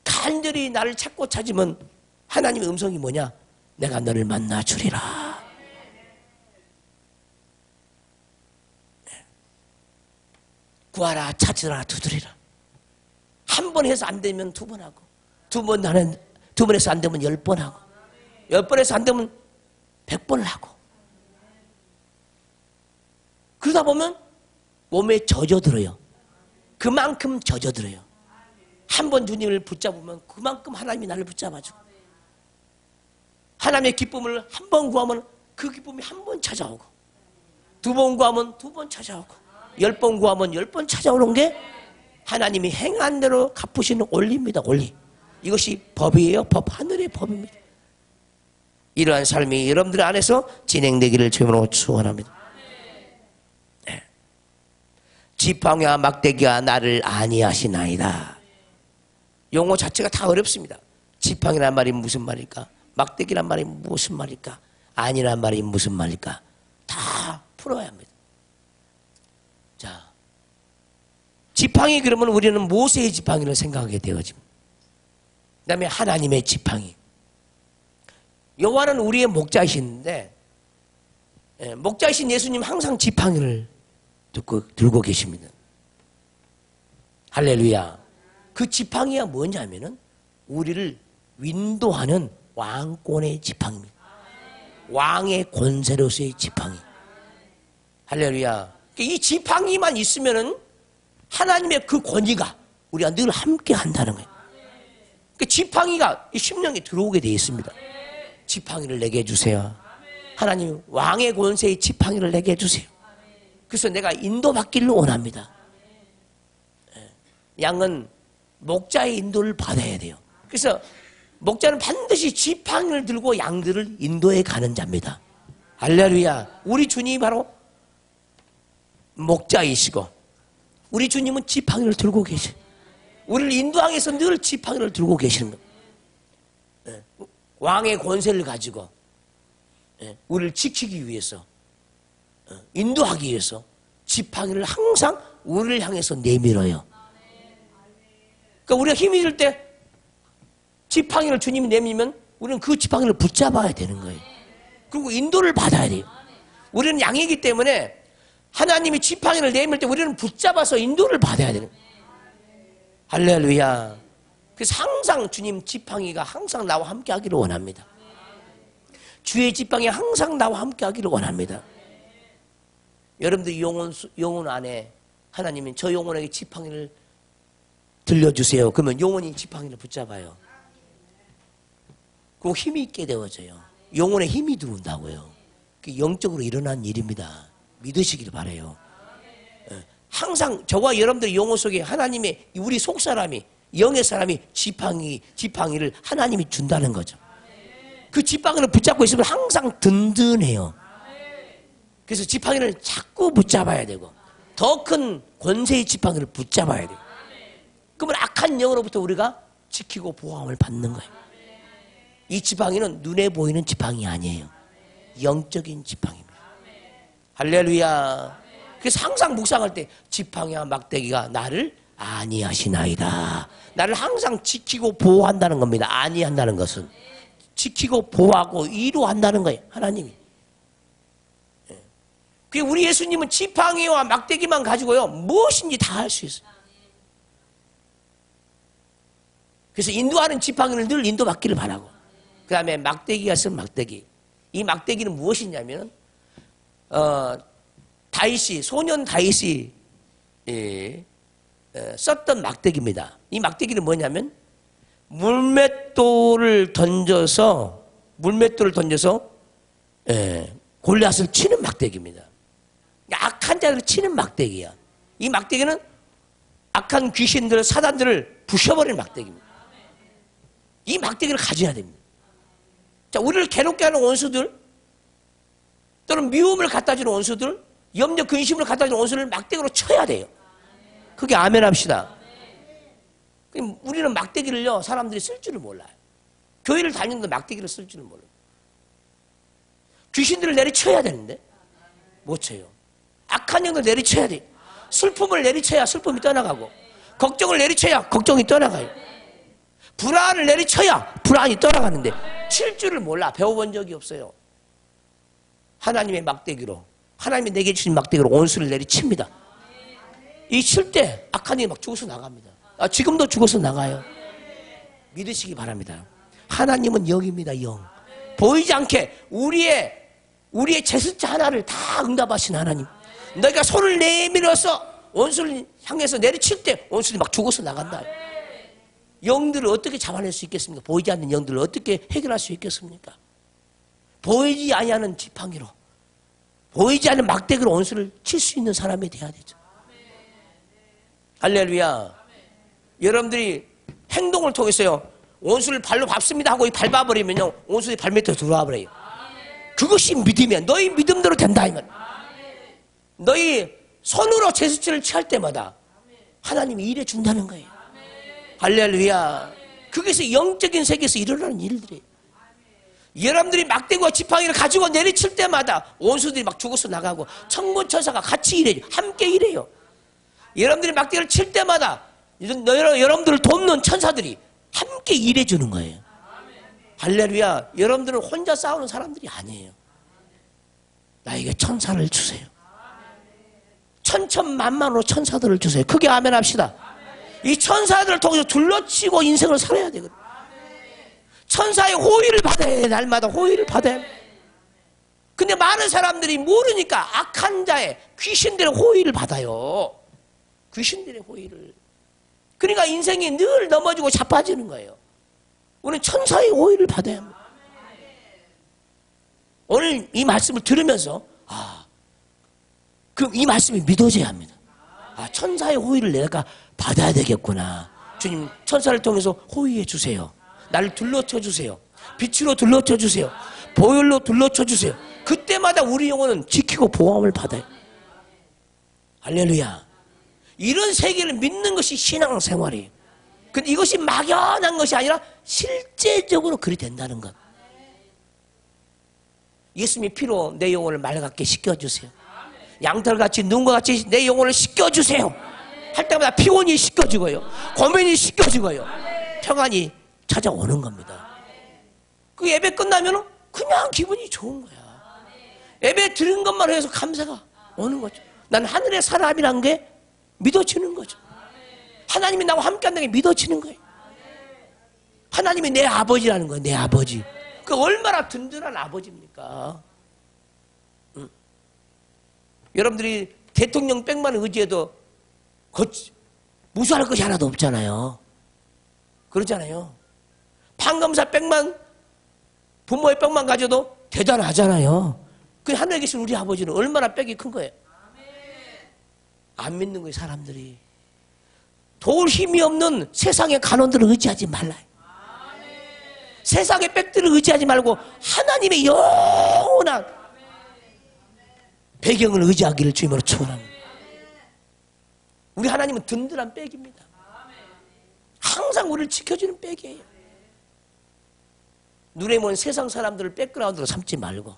간절히 나를 찾고 찾으면 하나님의 음성이 뭐냐? 내가 너를 만나 주리라. 구하라 찾으라 두드리라. 한 번 해서 안 되면 2번 하고, 2번 해서 안 되면 10번 하고, 10번 해서 안 되면 100번을 하고. 그러다 보면 몸에 젖어들어요. 그만큼 젖어들어요. 한 번 주님을 붙잡으면 그만큼 하나님이 나를 붙잡아주고, 하나님의 기쁨을 한 번 구하면 그 기쁨이 한 번 찾아오고, 2번 구하면 2번 찾아오고, 10번 구하면 10번 찾아오는 게 하나님이 행한 대로 갚으시는 원리입니다. 원리. 이것이 법이에요. 법. 하늘의 법입니다. 이러한 삶이 여러분들 안에서 진행되기를 주님으로 축원합니다. 네. 지팡이와 막대기가 나를 아니하시나이다. 용어 자체가 다 어렵습니다. 지팡이란 말이 무슨 말일까? 막대기란 말이 무슨 말일까? 아니란 말이 무슨 말일까? 다 풀어야 합니다. 자, 지팡이 그러면 우리는 모세의 지팡이를 생각하게 되어집니다. 그 다음에 하나님의 지팡이. 여호와는 우리의 목자이신데, 목자이신 예수님 항상 지팡이를 들고 계십니다. 할렐루야. 그 지팡이가 뭐냐면은 우리를 인도하는 왕권의 지팡이입니다. 왕의 권세로서의 지팡이. 할렐루야. 이 지팡이만 있으면은 하나님의 그 권위가 우리가 늘 함께 한다는 거예요. 그 지팡이가 이 심령에 들어오게 되어 있습니다. 지팡이를 내게 해주세요. 하나님 왕의 권세의 지팡이를 내게 해주세요. 그래서 내가 인도받기를 원합니다. 양은 목자의 인도를 받아야 돼요. 그래서 목자는 반드시 지팡이를 들고 양들을 인도해 가는 자입니다. 할렐루야. 우리 주님이 바로 목자이시고 우리 주님은 지팡이를 들고 계셔. 우리를 인도하기 위해서 늘 지팡이를 들고 계시는 거예요. 왕의 권세를 가지고 우리를 지키기 위해서, 인도하기 위해서 지팡이를 항상 우리를 향해서 내밀어요. 그러니까 우리가 힘이 들 때 지팡이를 주님이 내밀면 우리는 그 지팡이를 붙잡아야 되는 거예요. 그리고 인도를 받아야 돼요. 우리는 양이기 때문에 하나님이 지팡이를 내밀 때 우리는 붙잡아서 인도를 받아야 되는 거예요. 할렐루야. 그래서 항상 주님 지팡이가 항상 나와 함께 하기를 원합니다. 주의 지팡이 항상 나와 함께 하기를 원합니다. 여러분들 영혼 안에 하나님이 저 영혼에게 지팡이를 들려주세요. 그러면 영혼이 지팡이를 붙잡아요. 그리고 힘이 있게 되어져요. 영혼에 힘이 들어온다고요. 그게 영적으로 일어난 일입니다. 믿으시길 바라요. 항상 저와 여러분들의 영혼 속에 하나님의 우리 속사람이 영의 사람이 지팡이를 하나님이 준다는 거죠. 그 지팡이를 붙잡고 있으면 항상 든든해요. 그래서 지팡이를 자꾸 붙잡아야 되고 더 큰 권세의 지팡이를 붙잡아야 돼요. 그러면 악한 영으로부터 우리가 지키고 보호함을 받는 거예요. 이 지팡이는 눈에 보이는 지팡이 아니에요. 영적인 지팡이입니다. 할렐루야. 그래서 항상 묵상할 때 지팡이와 막대기가 나를 아니하시나이다. 나를 항상 지키고 보호한다는 겁니다. 아니한다는 것은 지키고 보호하고 이루한다는 거예요. 하나님이. 우리 예수님은 지팡이와 막대기만 가지고요 무엇인지 다 할 수 있어요. 그래서 인도하는 지팡이를 늘 인도받기를 바라고, 그 다음에 막대기가 쓴 막대기. 이 막대기는 무엇이냐면 소년 다윗이 썼던 막대기입니다. 이 막대기는 뭐냐면 물맷돌을 던져서 골리앗을 치는 막대기입니다. 악한 자들을 치는 막대기야. 이 막대기는 악한 귀신들, 사단들을 부셔버리는 막대기입니다. 이 막대기를 가져야 됩니다. 자, 우리를 괴롭게 하는 원수들, 또는 미움을 갖다 주는 원수들, 염려, 근심을 갖다 주는 원수를 막대기로 쳐야 돼요. 그게 아멘 합시다. 우리는 막대기를요, 사람들이 쓸 줄을 몰라요. 교회를 다니는데 막대기를 쓸 줄을 몰라요. 귀신들을 내리쳐야 되는데, 못 쳐요. 악한 영을 내리쳐야 돼요. 슬픔을 내리쳐야 슬픔이 떠나가고, 걱정을 내리쳐야 걱정이 떠나가요. 불안을 내리쳐야 불안이 떠나가는데, 칠 줄을 몰라. 배워본 적이 없어요. 하나님의 막대기로, 하나님이 내게 주신 막대기로 원수를 내리칩니다. 이 칠 때 악한 영이 막 죽어서 나갑니다. 지금도 죽어서 나가요. 믿으시기 바랍니다. 하나님은 영입니다. 영. 보이지 않게 우리의 제스처 하나를 다 응답하신 하나님. 너희가 손을 내밀어서 원수를 향해서 내리칠 때 원수들이 막 죽어서 나간다. 영들을 어떻게 잡아낼 수 있겠습니까? 보이지 않는 영들을 어떻게 해결할 수 있겠습니까? 보이지 아니하는 지팡이로, 보이지 않는 막대기로 원수를 칠 수 있는 사람이 돼야 되죠. 할렐루야. 여러분들이 행동을 통해서요, 원수를 발로 밟습니다 하고 밟아버리면요, 원수의 발밑으로 들어와 버려요. 그것이 믿음이야. 너희 믿음대로 된다 이 말. 너희 손으로 제스처를 취할 때마다 하나님이 일해 준다는 거예요. 할렐루야. 그게서 영적인 세계에서 일어나는 일들이에요. 여러분들이 막대기와 지팡이를 가지고 내리칠 때마다 원수들이 막 죽어서 나가고 천군천사가 같이 일해요. 함께 일해요. 여러분들이 막대기를 칠 때마다 여러분들을 돕는 천사들이 함께 일해주는 거예요. 할렐루야. 여러분들은 혼자 싸우는 사람들이 아니에요. 나에게 천사를 주세요. 천천만만으로 천사들을 주세요. 크게 아멘 합시다. 이 천사들을 통해서 둘러치고 인생을 살아야 되거든요. 천사의 호의를 받아야 해. 날마다 호의를 받아야 해. 근데 많은 사람들이 모르니까 악한 자의 귀신들의 호의를 받아요. 귀신들의 호의를. 그러니까 인생이 늘 넘어지고 자빠지는 거예요. 우리는 천사의 호의를 받아야 합니다. 오늘 이 말씀을 들으면서 그럼 이 말씀이 믿어져야 합니다. 천사의 호의를 내가 받아야 되겠구나. 주님, 천사를 통해서 호의해 주세요. 나를 둘러쳐 주세요. 빛으로 둘러쳐 주세요. 보혈로 둘러쳐 주세요. 그때마다 우리 영혼은 지키고 보호함을 받아요. 할렐루야. 이런 세계를 믿는 것이 신앙생활이에요. 근데 이것이 막연한 것이 아니라 실제적으로 그리 된다는 것. 예수님의 피로 내 영혼을 맑게 씻겨주세요. 양털같이 눈과 같이 내 영혼을 씻겨주세요. 할 때마다 피곤이 씻겨지고요, 고민이 씻겨지고요, 평안이 찾아오는 겁니다. 그 예배 끝나면 그냥 기분이 좋은 거야. 예배 드린 것만 해서 감사가 오는 거죠. 난 하늘의 사람이란 게 믿어지는 거죠. 하나님이 나와 함께 한다는 게 믿어지는 거예요. 하나님이 내 아버지라는 거예요. 내 아버지. 그 얼마나 든든한 아버지입니까? 여러분들이 대통령 백만 의지해도 무수할 것이 하나도 없잖아요. 그러잖아요. 판검사 백만, 부모의 백만 가져도 대단하잖아요. 그 하늘에 계신 우리 아버지는 얼마나 백이 큰 거예요. 안 믿는 거예요, 사람들이. 도울 힘이 없는 세상의 간원들을 의지하지 말라. 세상의 백들을 의지하지 말고 하나님의 영원한 배경을 의지하기를 주님으로 축원합니다. 우리 하나님은 든든한 백입니다. 항상 우리를 지켜주는 백이에요. 눈에 먼 세상 사람들을 백그라운드로 삼지 말고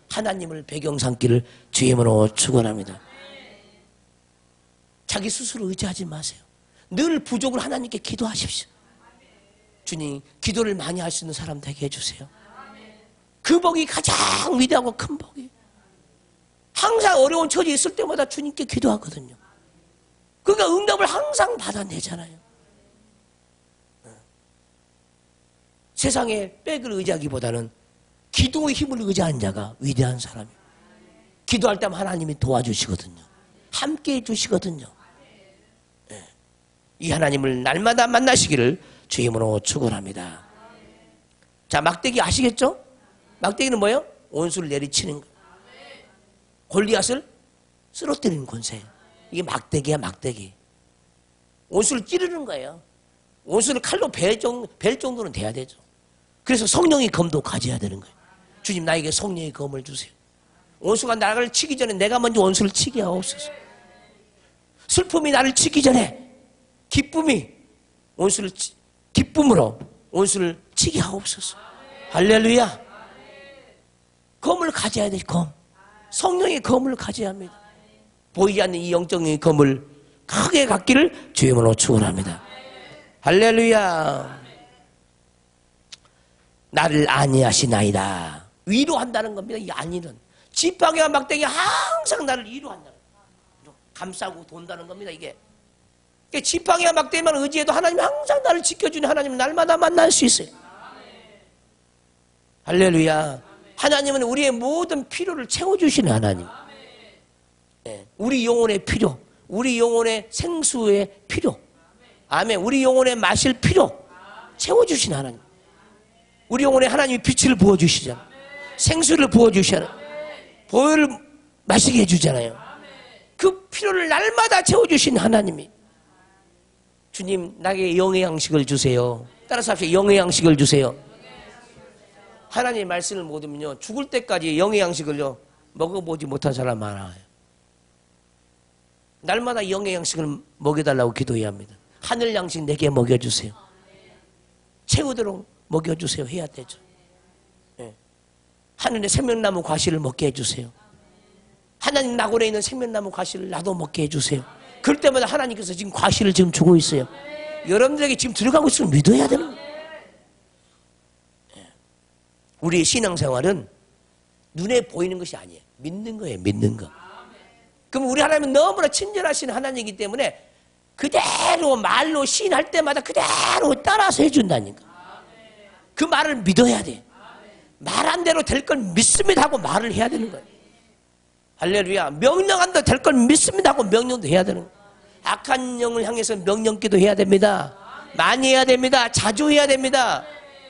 하나님을 배경 삼기를 주의 이름으로 축원합니다. 자기 스스로 의지하지 마세요. 늘 부족을 하나님께 기도하십시오. 주님, 기도를 많이 할 수 있는 사람 되게 해주세요. 그 복이 가장 위대하고 큰 복이에요. 항상 어려운 처지에 있을 때마다 주님께 기도하거든요. 그러니까 응답을 항상 받아내잖아요. 세상에 백을 의지하기보다는 기도의 힘을 의지한 자가 위대한 사람이에요. 기도할 때면 하나님이 도와주시거든요. 함께 해주시거든요. 이 하나님을 날마다 만나시기를 주의 이름으로 축원합니다. 자, 막대기 아시겠죠? 막대기는 뭐예요? 원수를 내리치는 거. 골리앗을 쓰러뜨리는 권세예요. 이게 막대기야, 막대기. 원수를 찌르는 거예요. 원수를 칼로 벨 정도는 돼야 되죠. 그래서 성령의 검도 가져야 되는 거예요. 주님, 나에게 성령의 검을 주세요. 원수가 나를 치기 전에 내가 먼저 원수를 치게 하옵소서. 슬픔이 나를 치기 전에 기쁨으로 원수를 치게 하옵소서. 할렐루야. 검을 가져야 돼, 검. 성령의 검을 가져야 합니다. 보이지 않는 이 영적인 검을 크게 갖기를 주의 이름으로 축원합니다. 할렐루야. 나를 안위하시나이다. 위로한다는 겁니다. 이 안위는 지팡이와 막대기 항상 나를 위로한다는 거예요. 감싸고 돈다는 겁니다. 이게 지팡이와 막대기만 의지해도 하나님 항상 나를 지켜주는 하나님을 날마다 만날 수 있어요. 할렐루야. 하나님은 우리의 모든 필요를 채워주시는 하나님. 우리 영혼의 필요, 우리 영혼의 생수의 필요, 아멘. 우리 영혼의 마실 필요 채워주시는 하나님. 우리 영혼에 하나님이 빛을 부어주시잖아요. 생수를 부어주시잖아요. 보혈을 마시게 해주잖아요. 그 필요를 날마다 채워주신 하나님이, 주님, 나에게 영의 양식을 주세요. 따라서 합시다. 영의 양식을 주세요. 하나님의 말씀을 못 들으면요, 죽을 때까지 영의 양식을요 먹어보지 못한 사람 많아요. 날마다 영의 양식을 먹여달라고 기도해야 합니다. 하늘 양식 내게 먹여주세요. 채우도록 먹여주세요 해야 되죠. 네. 하늘의 생명나무 과실을 먹게 해주세요. 하나님 낙원에 있는 생명나무 과실을 나도 먹게 해주세요. 그럴 때마다 하나님께서 지금 과실을 지금 주고 있어요. 여러분들에게 지금 들어가고 있으면 믿어야 되는 거예요. 우리의 신앙생활은 눈에 보이는 것이 아니에요. 믿는 거예요. 믿는 거. 그럼 우리 하나님은 너무나 친절하신 하나님이기 때문에 그대로 말로 시인할 때마다 그대로 따라서 해준다니까. 그 말을 믿어야 돼. 말한 대로 될 걸 믿습니다 하고 말을 해야 되는 거예요. 할렐루야. 명령한 대로 될 걸 믿습니다 하고 명령도 해야 되는 거예요. 악한 영을 향해서 명령기도 해야 됩니다. 많이 해야 됩니다. 자주 해야 됩니다.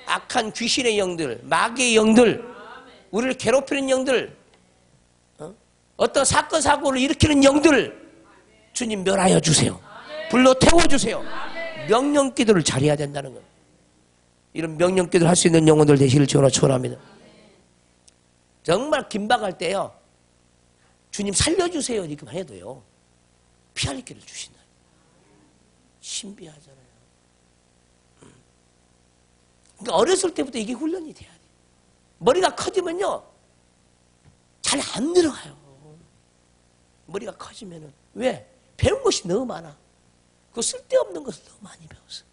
악한 귀신의 영들, 마귀의 영들, 우리를 괴롭히는 영들, 어떤 사건 사고를 일으키는 영들 주님 멸하여 주세요. 불로 태워주세요. 명령기도를 잘해야 된다는 거예요. 이런 명령기도를 할 수 있는 영혼들 되시길 주로 축원합니다. 정말 긴박할 때요, 주님 살려주세요 이렇게만 해도요 피할 길을 주신다. 신비하잖아요. 그러니까 어렸을 때부터 이게 훈련이 돼야 돼요. 머리가 커지면요 잘 안 들어가요. 머리가 커지면은 왜? 배운 것이 너무 많아. 그 쓸데없는 것을 너무 많이 배웠어.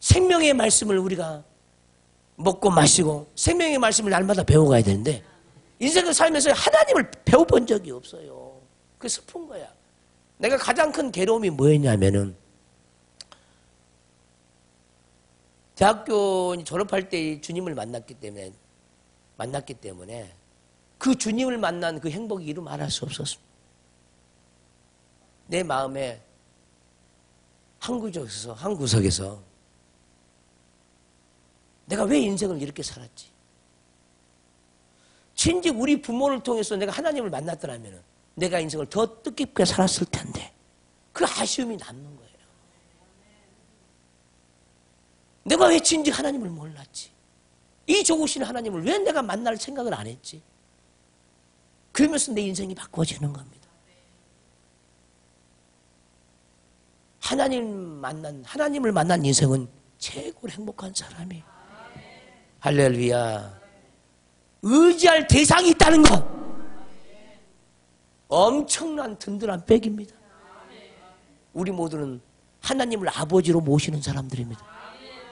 생명의 말씀을 우리가 먹고 마시고 생명의 말씀을 날마다 배워가야 되는데 인생을 살면서 하나님을 배워본 적이 없어요. 그게 슬픈 거야. 내가 가장 큰 괴로움이 뭐였냐면은 대학교 졸업할 때 주님을 만났기 때문에 그 주님을 만난 그 행복이 이루 말할 수 없었습니다. 내 마음에 한 구석에서 내가 왜 인생을 이렇게 살았지? 진즉 우리 부모를 통해서 내가 하나님을 만났더라면 내가 인생을 더 뜻깊게 살았을 텐데 그 아쉬움이 남는 거예요. 내가 왜 진즉 하나님을 몰랐지? 이 좋으신 하나님을 왜 내가 만날 생각을 안 했지? 그러면서 내 인생이 바꿔지는 겁니다. 하나님을 만난 인생은 최고로 행복한 사람이에요. 할렐루야. 의지할 대상이 있다는 것. 엄청난 든든한 백입니다. 우리 모두는 하나님을 아버지로 모시는 사람들입니다.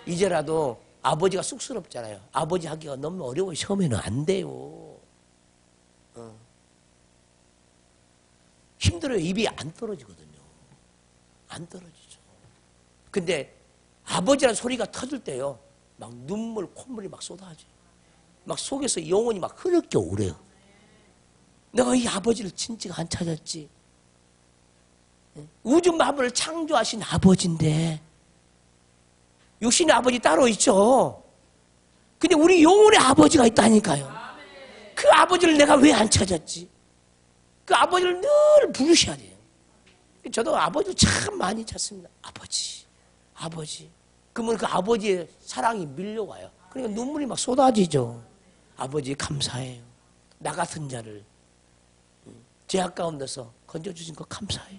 이제라도 아버지가 쑥스럽잖아요. 아버지 하기가 너무 어려워요. 처음에는 안 돼요. 힘들어요. 입이 안 떨어지거든요. 안 떨어지죠. 근데 아버지라는 소리가 터질 때요. 막 눈물, 콧물이 막 쏟아져요. 막 속에서 영혼이 막 흐르게 오래요. 내가 이 아버지를 진짜 안 찾았지. 우주 만물을 창조하신 아버지인데 육신의 아버지 따로 있죠. 근데 우리 영혼의 아버지가 있다니까요. 그 아버지를 내가 왜 안 찾았지? 그 아버지를 늘 부르셔야 돼요. 저도 아버지를 참 많이 찾습니다. 아버지. 그러면 그 아버지의 사랑이 밀려와요. 그러니까 눈물이 막 쏟아지죠. 아버지 감사해요. 나 같은 자를 죄악 가운데서 건져주신 거 감사해요.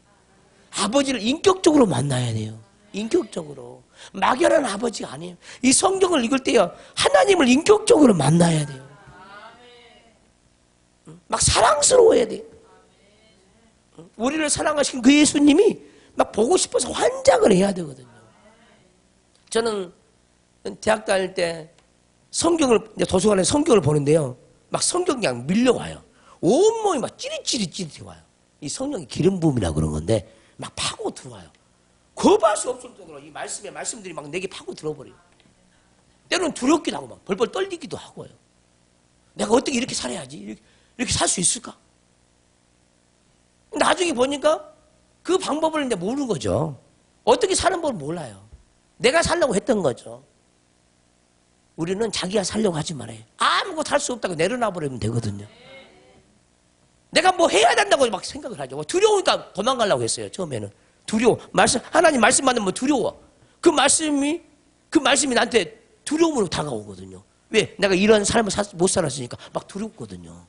아버지를 인격적으로 만나야 돼요. 인격적으로. 막연한 아버지가 아니에요. 이 성경을 읽을 때요. 하나님을 인격적으로 만나야 돼요. 막 사랑스러워야 돼요. 우리를 사랑하신 그 예수님이 막 보고 싶어서 환장을 해야 되거든요. 저는 대학 다닐 때 도서관에 성경을 보는데요. 막 성경이 그냥 밀려와요. 온몸이 막 찌릿찌릿 와요. 이 성령이 기름 부음이라 그런 건데 막 파고 들어와요. 거부할 수 없을 정도로 이 말씀들이 막 내게 파고 들어버려요. 때로는 두렵기도 하고 막 벌벌 떨리기도 하고요. 내가 어떻게 이렇게 살아야지? 이렇게 살 수 있을까? 나중에 보니까 그 방법을 이제 모르는 거죠. 어떻게 사는 법을 몰라요. 내가 살려고 했던 거죠. 우리는 자기가 살려고 하지 말아요. 아무것도 할 수 없다고 내려놔 버리면 되거든요. 내가 뭐 해야 된다고 막 생각을 하죠. 두려우니까 도망가려고 했어요. 처음에는. 두려워. 하나님 말씀 받으면 두려워. 그 말씀이 나한테 두려움으로 다가오거든요. 왜? 내가 이런 삶을 못 살았으니까 막 두렵거든요.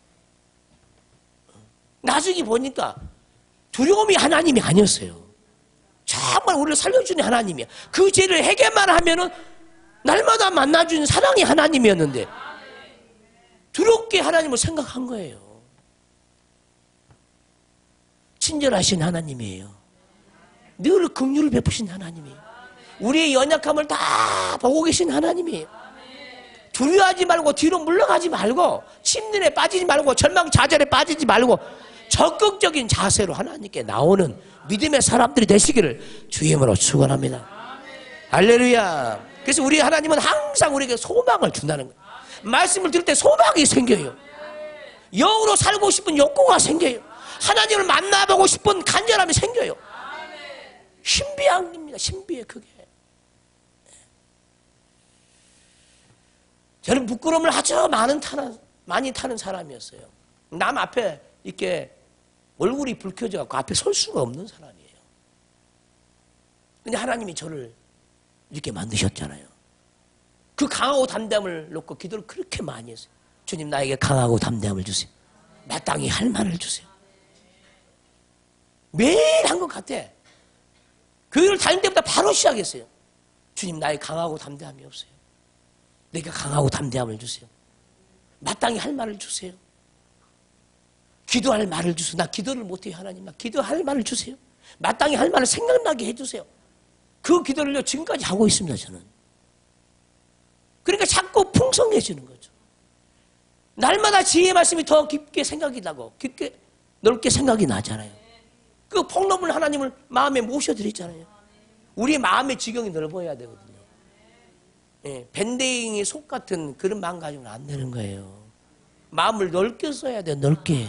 나중에 보니까 두려움이 하나님이 아니었어요. 정말 우리를 살려주는 하나님이야. 그 죄를 해결만 하면은 날마다 만나주는 사랑의 하나님이었는데 두렵게 하나님을 생각한 거예요. 친절하신 하나님이에요. 늘 긍휼을 베푸신 하나님이에요. 우리의 연약함을 다 보고 계신 하나님이에요. 두려워하지 말고 뒤로 물러가지 말고 침륜에 빠지지 말고 절망좌절에 빠지지 말고 적극적인 자세로 하나님께 나오는 믿음의 사람들이 되시기를 주의 이름으로 축원합니다. 할렐루야. 그래서 우리 하나님은 항상 우리에게 소망을 준다는 거예요. 말씀을 들을 때 소망이 생겨요. 영으로 살고 싶은 욕구가 생겨요. 하나님을 만나보고 싶은 간절함이 생겨요. 신비한 겁니다. 신비해 그게. 저는 부끄러움을 아주 많이 타는 사람이었어요. 남 앞에 이렇게 얼굴이 붉혀져갖고 앞에 설 수가 없는 사람이에요. 근데 하나님이 저를 이렇게 만드셨잖아요. 그 강하고 담대함을 놓고 기도를 그렇게 많이 했어요. 주님 나에게 강하고 담대함을 주세요. 마땅히 할 만을 주세요. 매일 한 것 같아. 교회를 다닐 때부터 바로 시작했어요. 주님 나에게 강하고 담대함이 없어요. 내가 강하고 담대함을 주세요. 마땅히 할 말을 주세요. 기도할 말을 주세요. 나 기도를 못해요 하나님. 나 기도할 말을 주세요. 마땅히 할 말을 생각나게 해주세요. 그 기도를요 지금까지 하고 있습니다. 저는. 그러니까 자꾸 풍성해지는 거죠. 날마다 지혜의 말씀이 더 깊게 생각이 나고 깊게 넓게 생각이 나잖아요. 그 폭넓은 하나님을 마음에 모셔드렸잖아요. 우리의 마음의 지경이 넓어야 되거든요. 예, 밴댕이 속 같은 그런 마음 가지고는 안 되는 거예요. 마음을 넓게 써야 돼요. 넓게.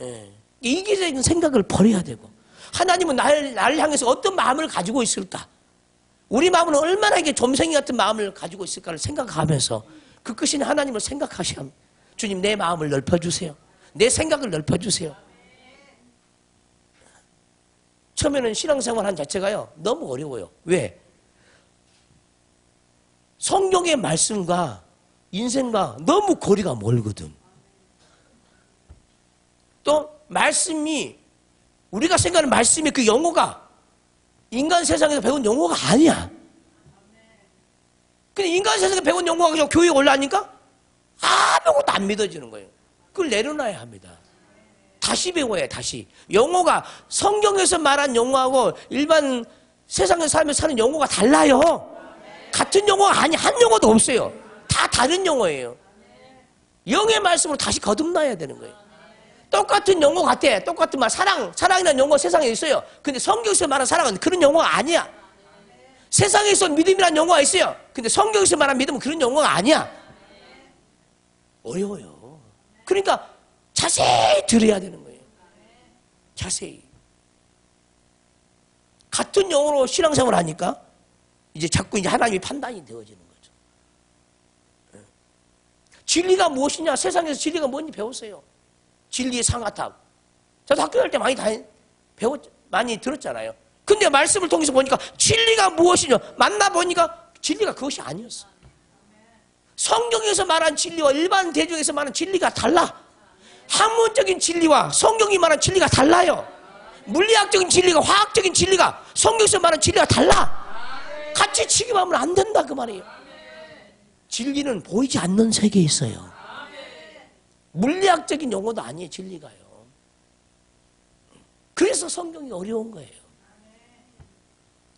예, 이기적인 생각을 버려야 되고 하나님은 나를 향해서 어떤 마음을 가지고 있을까? 우리 마음은 얼마나 이게 점생이 같은 마음을 가지고 있을까를 생각하면서 그 크신 하나님을 생각하셔야 합니다. 주님 내 마음을 넓혀주세요. 내 생각을 넓혀주세요. 처음에는 신앙생활 자체가요 너무 어려워요. 왜? 성경의 말씀과 인생과 너무 거리가 멀거든. 또 말씀이 우리가 생각하는 말씀이 그 용어가 인간 세상에서 배운 용어가 아니야. 근데 인간 세상에서 배운 용어가 그냥 교회에 올라가니까 아무것도 안 믿어지는 거예요. 그걸 내려놔야 합니다. 다시 배워야 해. 다시. 용어가 성경에서 말한 용어하고 일반 세상에서 살면서 사는 용어가 달라요. 같은 용어가 아니, 한 용어도 없어요. 다 다른 용어예요. 영의 말씀으로 다시 거듭나야 되는 거예요. 똑같은 용어 같아. 똑같은 말, 사랑이라는 용어 세상에 있어요. 근데 성경에서 말하는 사랑은 그런 용어가 아니야. 세상에서 믿음이라는 용어가 있어요. 근데 성경에서 말하는 믿음은 그런 용어가 아니야. 어려워요. 그러니까 자세히 들어야 되는 거예요. 자세히. 같은 용어로 신앙생활을 하니까 이제 자꾸 이제 하나님이 판단이 되어지는 거죠. 진리가 무엇이냐? 세상에서 진리가 뭔지 배웠어요. 진리의 상아탑. 저도 학교 갈 때 많이 들었잖아요. 근데 말씀을 통해서 보니까 진리가 무엇이냐? 만나보니까 진리가 그것이 아니었어. 성경에서 말한 진리와 일반 대중에서 말하는 진리가 달라. 학문적인 진리와 성경이 말하는 진리가 달라요. 물리학적인 진리가 화학적인 진리가 성경에서 말하는 진리가 달라. 같이 취급하면 안 된다 그 말이에요. 진리는 보이지 않는 세계에 있어요. 물리학적인 용어도 아니에요. 진리가요. 그래서 성경이 어려운 거예요.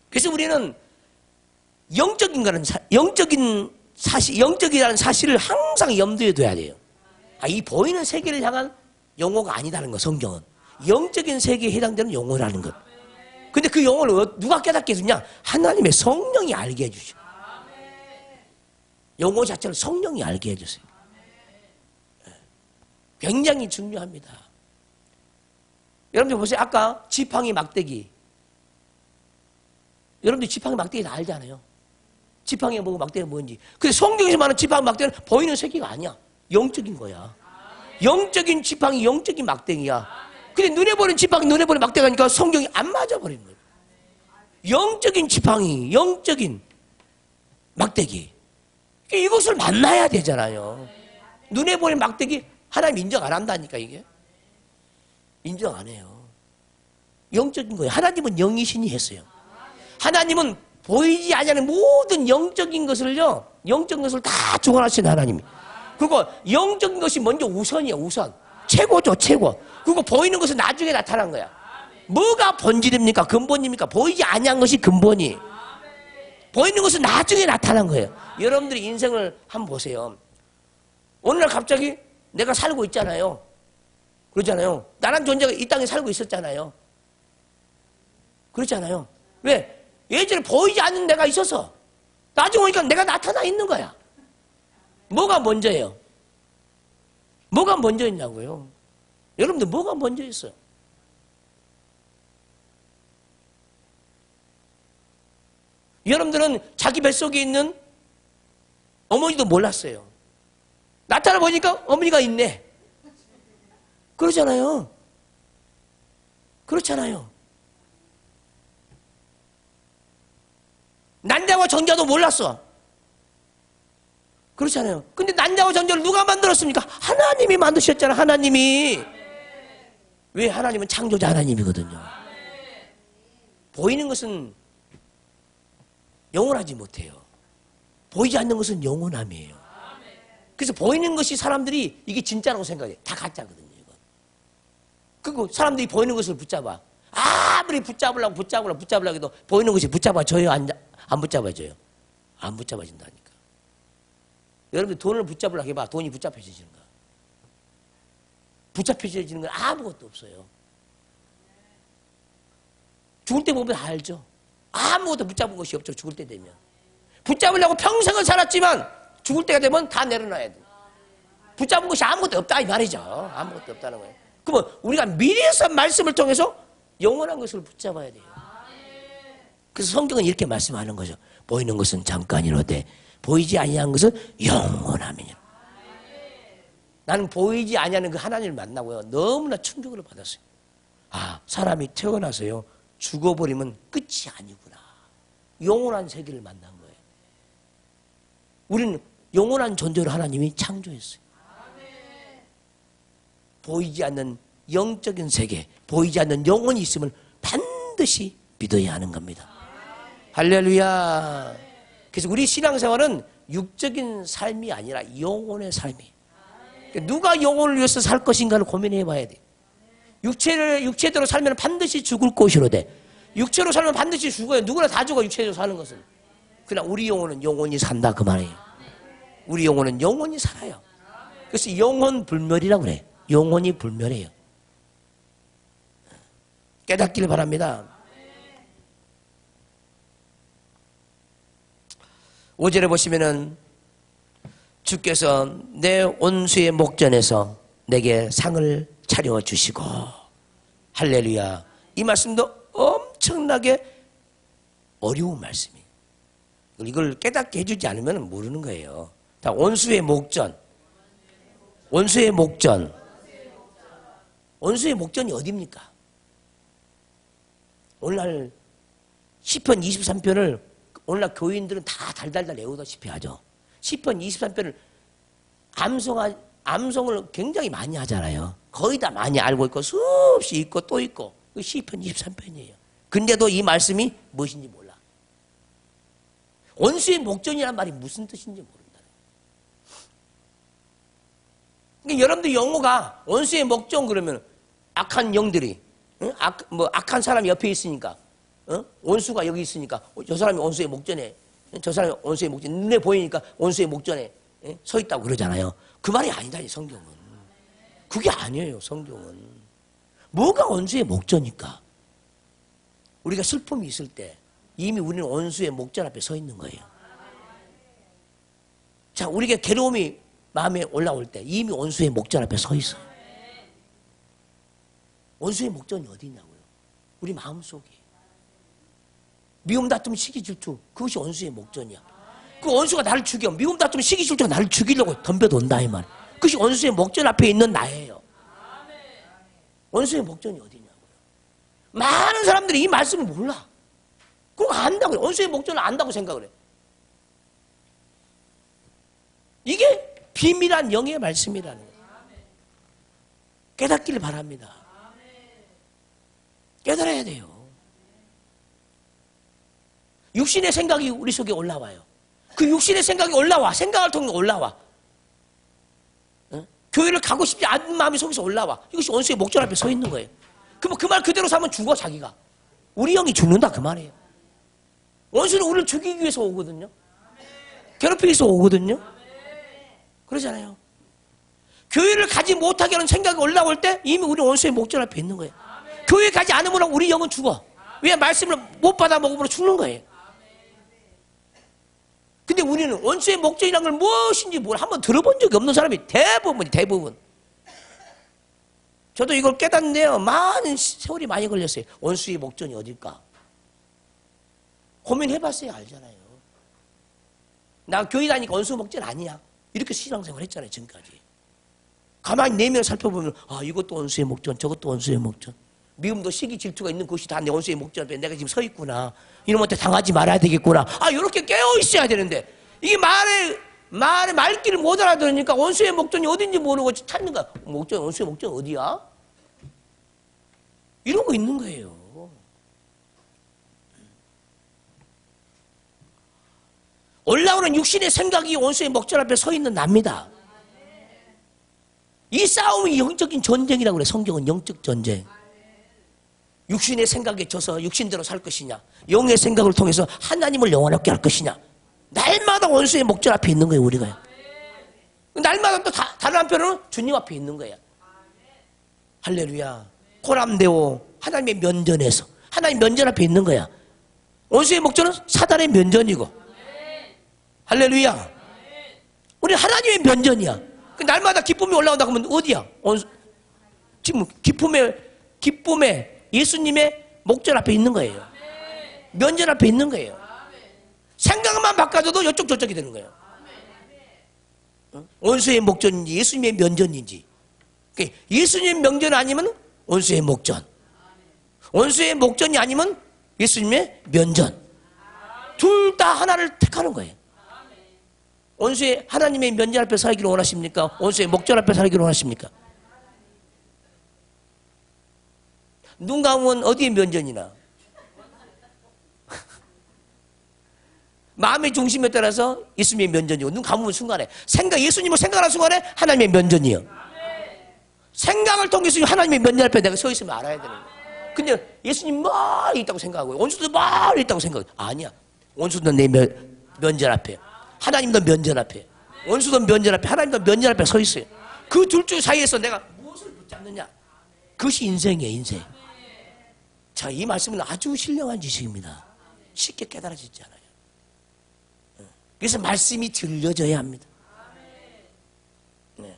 그래서 우리는 영적이라는 사실을 항상 염두에 둬야 돼요. 이 보이는 세계를 향한 용어가 아니다는 거. 성경은 영적인 세계에 해당되는 용어라는 것. 근데 그 용어를 누가 깨닫게 해주냐? 하나님의 성령이 알게 해주죠. 용어 자체를 성령이 알게 해주세요. 굉장히 중요합니다. 여러분들 보세요. 아까 지팡이 막대기. 여러분들 지팡이 막대기 다 알잖아요. 지팡이가 뭐고 막대기가 뭔지. 근데 성경에서 말하는 지팡이 막대기는 보이는 세계가 아니야. 영적인 거야. 영적인 지팡이, 영적인 막대기야. 근데 눈에 보이는 지팡이, 눈에 보이는 막대기가 하니까 성경이 안 맞아버리는 거예요. 영적인 지팡이, 영적인 막대기. 이것을 만나야 되잖아요. 눈에 보이는 막대기 하나님 인정 안 한다니까 이게. 인정 안 해요. 영적인 거예요. 하나님은 영이시니 했어요. 하나님은 보이지 않는 모든 영적인 것을요. 영적인 것을 다 주관하시는 하나님이. 그리고 영적인 것이 먼저 우선이에요. 우선. 최고죠. 최고. 그리고 보이는 것은 나중에 나타난 거야. 뭐가 본질입니까? 근본입니까? 보이지 않는 것이 근본이. 보이는 것은 나중에 나타난 거예요. 여러분들이 인생을 한번 보세요. 오늘날 갑자기 내가 살고 있잖아요. 그렇잖아요. 나란 존재가 이 땅에 살고 있었잖아요. 그렇잖아요. 왜? 예전에 보이지 않는 내가 있어서 나중에 오니까 내가 나타나 있는 거야. 뭐가 먼저예요? 뭐가 먼저 있냐고요? 여러분들 뭐가 먼저 있어요? 여러분들은 자기 뱃속에 있는 어머니도 몰랐어요. 나타나 보니까 어머니가 있네. 그렇잖아요. 그렇잖아요. 난자와 정자도 몰랐어. 그렇잖아요. 근데 난자와 정자를 누가 만들었습니까? 하나님이 만드셨잖아. 하나님이. 왜? 하나님은 창조자 하나님이거든요. 보이는 것은 영원하지 못해요. 보이지 않는 것은 영원함이에요. 그래서 보이는 것이 사람들이 이게 진짜라고 생각해. 다 가짜거든요. 이건. 그리고 사람들이 보이는 것을 붙잡아. 아무리 붙잡으려고 해도 보이는 것이 붙잡아줘요? 안 붙잡아줘요? 안 붙잡아진다니까. 여러분들 돈을 붙잡으려고 해봐. 돈이 붙잡혀지는가? 붙잡혀지는 건 아무것도 없어요. 죽을 때 보면 다 알죠. 아무것도 붙잡은 것이 없죠. 죽을 때 되면. 붙잡으려고 평생을 살았지만 죽을 때가 되면 다 내려놔야 돼. 붙잡은 것이 아무것도 없다 이 말이죠. 아무것도 없다는 거예요. 그러면 우리가 미래에서 말씀을 통해서 영원한 것을 붙잡아야 돼요. 그래서 성경은 이렇게 말씀하는 거죠. 보이는 것은 잠깐이로되 보이지 아니한 것은 영원함이니라. 나는 보이지 아니하는 그 하나님을 만나고요. 너무나 충격을 받았어요. 아, 사람이 태어나서요. 죽어버리면 끝이 아니구나. 영원한 세계를 만난 거예요. 우리는 영원한 존재로 하나님이 창조했어요. 보이지 않는 영적인 세계, 보이지 않는 영혼이 있음을 반드시 믿어야 하는 겁니다. 할렐루야. 그래서 우리 신앙생활은 육적인 삶이 아니라 영혼의 삶이에요. 누가 영혼을 위해서 살 것인가를 고민해 봐야 돼. 육체대로 살면 반드시 죽을 것이로 돼. 육체로 살면 반드시 죽어요. 누구나 다 죽어, 육체대로 사는 것은. 그러나 우리 영혼은 영원히 산다 그 말이에요. 우리 영혼은 영원히 살아요. 그래서 영혼 불멸이라고 그래. 영혼이 불멸해요. 깨닫기를 바랍니다. 5절에 보시면은 주께서 내 원수의 목전에서 내게 상을 차려주시고, 할렐루야. 이 말씀도 엄청나게 어려운 말씀이에요. 이걸 깨닫게 해주지 않으면 모르는 거예요. 자, 원수의 목전. 원수의 목전. 원수의 목전이 어디입니까? 오늘날 시편 23편을 오늘날 교인들은 다 달달달 외우다시피 하죠. 시편 23편을 암송을 굉장히 많이 하잖아요. 거의 다 많이 알고 있고 수없이 있고 또 있고. 그 시편 23편이에요. 근데도 이 말씀이 무엇인지 몰라. 원수의 목전이란 말이 무슨 뜻인지 모른다. 그러니까 여러분들 영어가 원수의 목전 그러면 악한 영들이, 악한 사람이 옆에 있으니까, 원수가 여기 있으니까 저 사람이 원수의 목전에, 저 사람이 원수의 목전, 눈에 보이니까 원수의 목전에 서 있다고 그러잖아요. 그 말이 아니다, 성경은. 그게 아니에요, 성경은. 뭐가 원수의 목전일까? 우리가 슬픔이 있을 때 이미 우리는 원수의 목전 앞에 서 있는 거예요. 자, 우리가 괴로움이 마음에 올라올 때 이미 원수의 목전 앞에 서 있어요. 원수의 목전이 어디 있냐고요? 우리 마음속에. 미움, 다툼, 시기, 질투, 그것이 원수의 목전이야. 그 원수가 나를 죽여. 미움, 다툼, 시기, 질투가 나를 죽이려고 덤벼돈다 이 말. 그것이 원수의 목전 앞에 있는 나예요. 원수의 목전이 어디냐고요? 많은 사람들이 이 말씀을 몰라. 그거 안다고 그래. 원수의 목전을 안다고 생각을 해. 이게 비밀한 영의 말씀이라는 거예요. 깨닫기를 바랍니다. 깨달아야 돼요. 육신의 생각이 우리 속에 올라와요. 그 육신의 생각이 올라와. 생각을 통해 올라와. 교회를 가고 싶지 않은 마음이 속에서 올라와. 이것이 원수의 목전 앞에 서 있는 거예요. 그럼 그 말 그대로 사면 죽어, 자기가. 우리 영이 죽는다 그 말이에요. 원수는 우리를 죽이기 위해서 오거든요. 괴롭히기 위해서 오거든요. 그러잖아요. 교회를 가지 못하게 하는 생각이 올라올 때 이미 우리 원수의 목전 앞에 있는 거예요. 교회 가지 않으면 우리 영은 죽어. 왜? 말씀을 못 받아 먹으면 죽는 거예요. 근데 우리는 원수의 목전이란 걸 무엇인지 한번 들어본 적이 없는 사람이 대부분. 저도 이걸 깨닫는데요. 많은 세월이 많이 걸렸어요. 원수의 목전이 어딜까? 고민해봤어요. 알잖아요. 나 교회 다니니까 원수 목전 아니야. 이렇게 신앙생활 했잖아요. 지금까지. 가만히 내면을 살펴보면 이것도 원수의 목전, 저것도 원수의 목전. 미움도 시기 질투가 있는 것이 다 내 원수의 목전 앞에 내가 지금 서 있구나. 이놈한테 당하지 말아야 되겠구나. 이렇게 깨어 있어야 되는데 이게 말귀를 못 알아들으니까 원수의 목전이 어딘지 모르고 찾는 거야. 원수의 목전 어디야? 이런 거 있는 거예요. 올라오는 육신의 생각이 원수의 목전 앞에 서 있는 납니다. 이 싸움이 영적인 전쟁이라고 그래. 성경은 영적 전쟁. 육신의 생각에 져서 육신대로 살 것이냐, 영의 생각을 통해서 하나님을 영원하게 할 것이냐. 날마다 원수의 목전 앞에 있는 거예요, 우리가. 날마다 또 다른 한편으로는 주님 앞에 있는 거야. 할렐루야. 고람되오 하나님의 면전에서 하나님 면전 앞에 있는 거야. 원수의 목전은 사단의 면전이고, 할렐루야. 우리 하나님의 면전이야. 날마다 기쁨이 올라온다 그러면 어디야? 지금 기쁨의 예수님의 목전 앞에 있는 거예요. 면전 앞에 있는 거예요. 생각만 바꿔줘도 이쪽 저쪽이 되는 거예요. 원수의 목전인지 예수님의 면전인지. 그러니까 예수님의 명전 아니면 원수의 목전, 원수의 목전이 아니면 예수님의 면전. 둘 다 하나를 택하는 거예요. 원수의 하나님의 면전 앞에 살기를 원하십니까? 원수의 목전 앞에 살기를 원하십니까? 눈 감으면 어디에 면전이나 마음의 중심에 따라서 예수님의 면전이고, 눈 감으면 순간에 예수님을 생각하는 순간에 하나님의 면전이요. 생각을 통해서 하나님의 면전 앞에 내가 서 있으면 알아야 되는 거예요. 근데 예수님 멀리 있다고 생각하고 원수도 멀리 있다고 생각해. 아니야. 원수도 내 면전 앞에, 하나님도 면전 앞에, 원수도 면전 앞에, 하나님도 면전 앞에 서 있어요. 그 둘 중 사이에서 내가 무엇을 붙잡느냐, 그것이 인생이에요. 인생. 자, 이 말씀은 아주 신령한 지식입니다. 쉽게 깨달아지지 않아요. 그래서 말씀이 들려져야 합니다. 네.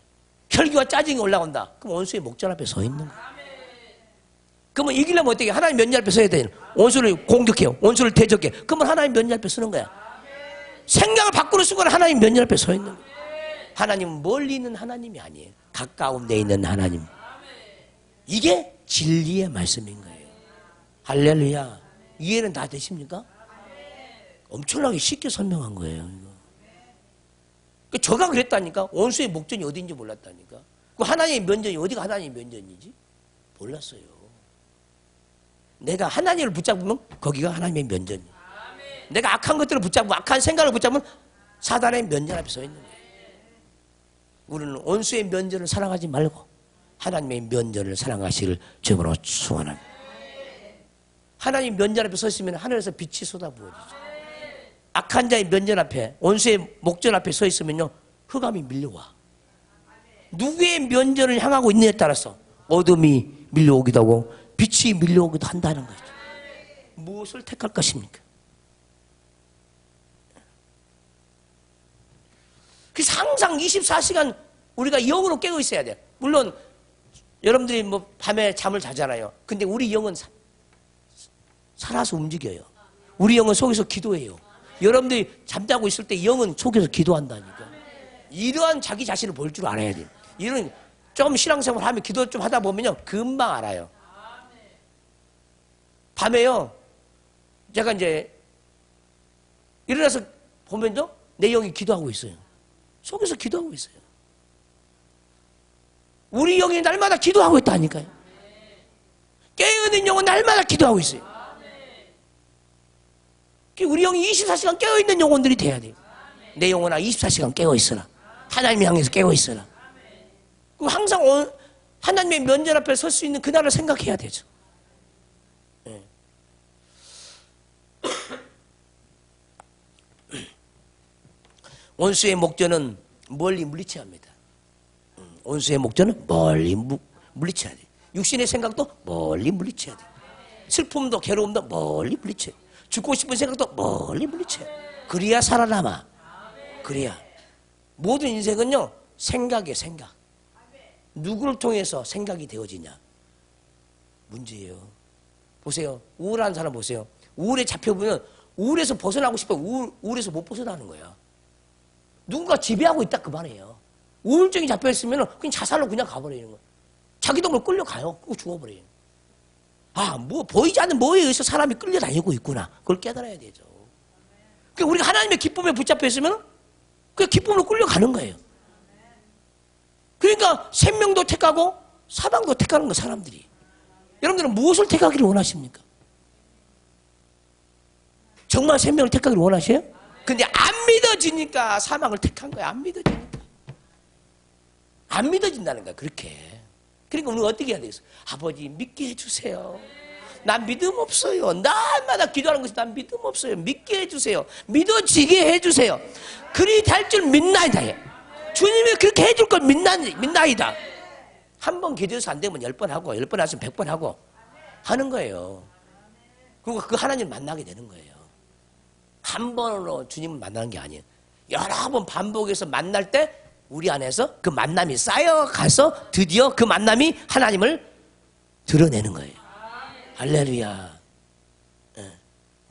혈기와 짜증이 올라온다. 그럼 원수의 목전 앞에 서 있는 거예요. 그러면 이기려면 어떻게? 하나님 면전 앞에 서야 돼요. 원수를 공격해요. 원수를 대적해. 그러면 하나님 면전 앞에 서는 거야. 생각을 바꾸는 순간 하나님 면전 앞에 서 있는 거예요. 하나님은 멀리 있는 하나님이 아니에요. 가까운 데 있는 하나님. 이게 진리의 말씀인 거예요. 할렐루야. 이해는 다 되십니까? 엄청나게 쉽게 설명한 거예요. 이거. 저가 그랬다니까. 원수의 목전이 어디인지 몰랐다니까. 그 하나님의 면전이 어디가 하나님의 면전이지? 몰랐어요. 내가 하나님을 붙잡으면 거기가 하나님의 면전이에요. 내가 악한 것들을 붙잡고 악한 생각을 붙잡으면 사단의 면전 앞에 서 있는 거예요. 우리는 원수의 면전을 사랑하지 말고 하나님의 면전을 사랑하시기를 주님으로 축원합니다. 하나님 면전 앞에 서 있으면 하늘에서 빛이 쏟아부어지죠. 악한 자의 면전 앞에, 원수의 목전 앞에 서 있으면요, 흑암이 밀려와. 누구의 면전을 향하고 있느냐에 따라서 어둠이 밀려오기도 하고 빛이 밀려오기도 한다는 거죠. 무엇을 택할 것입니까? 그래서 항상 24시간 우리가 영으로 깨어 있어야 돼요. 물론 여러분들이 뭐 밤에 잠을 자잖아요. 근데 우리 영은 살아서 움직여요. 우리 영은 속에서 기도해요. 여러분들이 잠자고 있을 때 영은 속에서 기도한다니까. 이러한 자기 자신을 볼 줄 알아야 돼요. 이런 좀 신앙생활 하면 기도 좀 하다 보면요, 금방 알아요. 밤에요, 제가 이제 일어나서 보면요, 내 영이 기도하고 있어요. 속에서 기도하고 있어요. 우리 영이 날마다 기도하고 있다니까요. 깨어있는 영은 날마다 기도하고 있어요. 우리 영이 24시간 깨어있는 영혼들이 돼야 돼요. 내 영혼아 24시간 깨어있어라. 하나님 향해서 깨어있어라. 그럼 항상 하나님의 면전 앞에 설 수 있는 그날을 생각해야 되죠. 네. 원수의 목전은 멀리 물리쳐야 합니다. 원수의 목전은 멀리 물리쳐야 돼요. 육신의 생각도 멀리 물리쳐야 돼요. 슬픔도 괴로움도 멀리 물리쳐야 돼요. 죽고 싶은 생각도 멀리 물리쳐요. 그래야 살아남아. 그래야. 모든 인생은요, 생각이에요. 생각. 누구를 통해서 생각이 되어지냐. 문제예요. 보세요. 우울한 사람 보세요. 우울에 잡혀보면 우울에서 벗어나고 싶어. 우울에서 못 벗어나는 거야. 누군가 지배하고 있다 그 말이에요. 우울증이 잡혀있으면 그냥 자살로 그냥 가버리는 거야. 자기도 뭘 끌려가요. 그거 죽어버려요. 아, 보이지 않는 뭐에 의해서 사람이 끌려다니고 있구나. 그걸 깨달아야 되죠. 그러니까 우리가 하나님의 기쁨에 붙잡혀 있으면 그 기쁨으로 끌려가는 거예요. 그러니까 생명도 택하고 사망도 택하는 거, 사람들이. 여러분들은 무엇을 택하기를 원하십니까? 정말 생명을 택하기를 원하세요? 근데 안 믿어지니까 사망을 택한 거야. 안 믿어지니까. 안 믿어진다는 거야, 그렇게. 그러니까 우리가 어떻게 해야 되겠어? 아버지 믿게 해주세요. 난 믿음 없어요. 날마다 기도하는 것이 난 믿음 없어요. 믿게 해주세요. 믿어지게 해주세요. 그리 될 줄 믿나이다. 주님이 그렇게 해줄 걸 믿나이다. 한 번 기도해서 안 되면 10번 하고 10번 하시면 100번 하고 하는 거예요. 그리고 그 하나님을 만나게 되는 거예요. 한 번으로 주님을 만나는 게 아니에요. 여러 번 반복해서 만날 때 우리 안에서 그 만남이 쌓여가서 드디어 그 만남이 하나님을 드러내는 거예요. 할렐루야.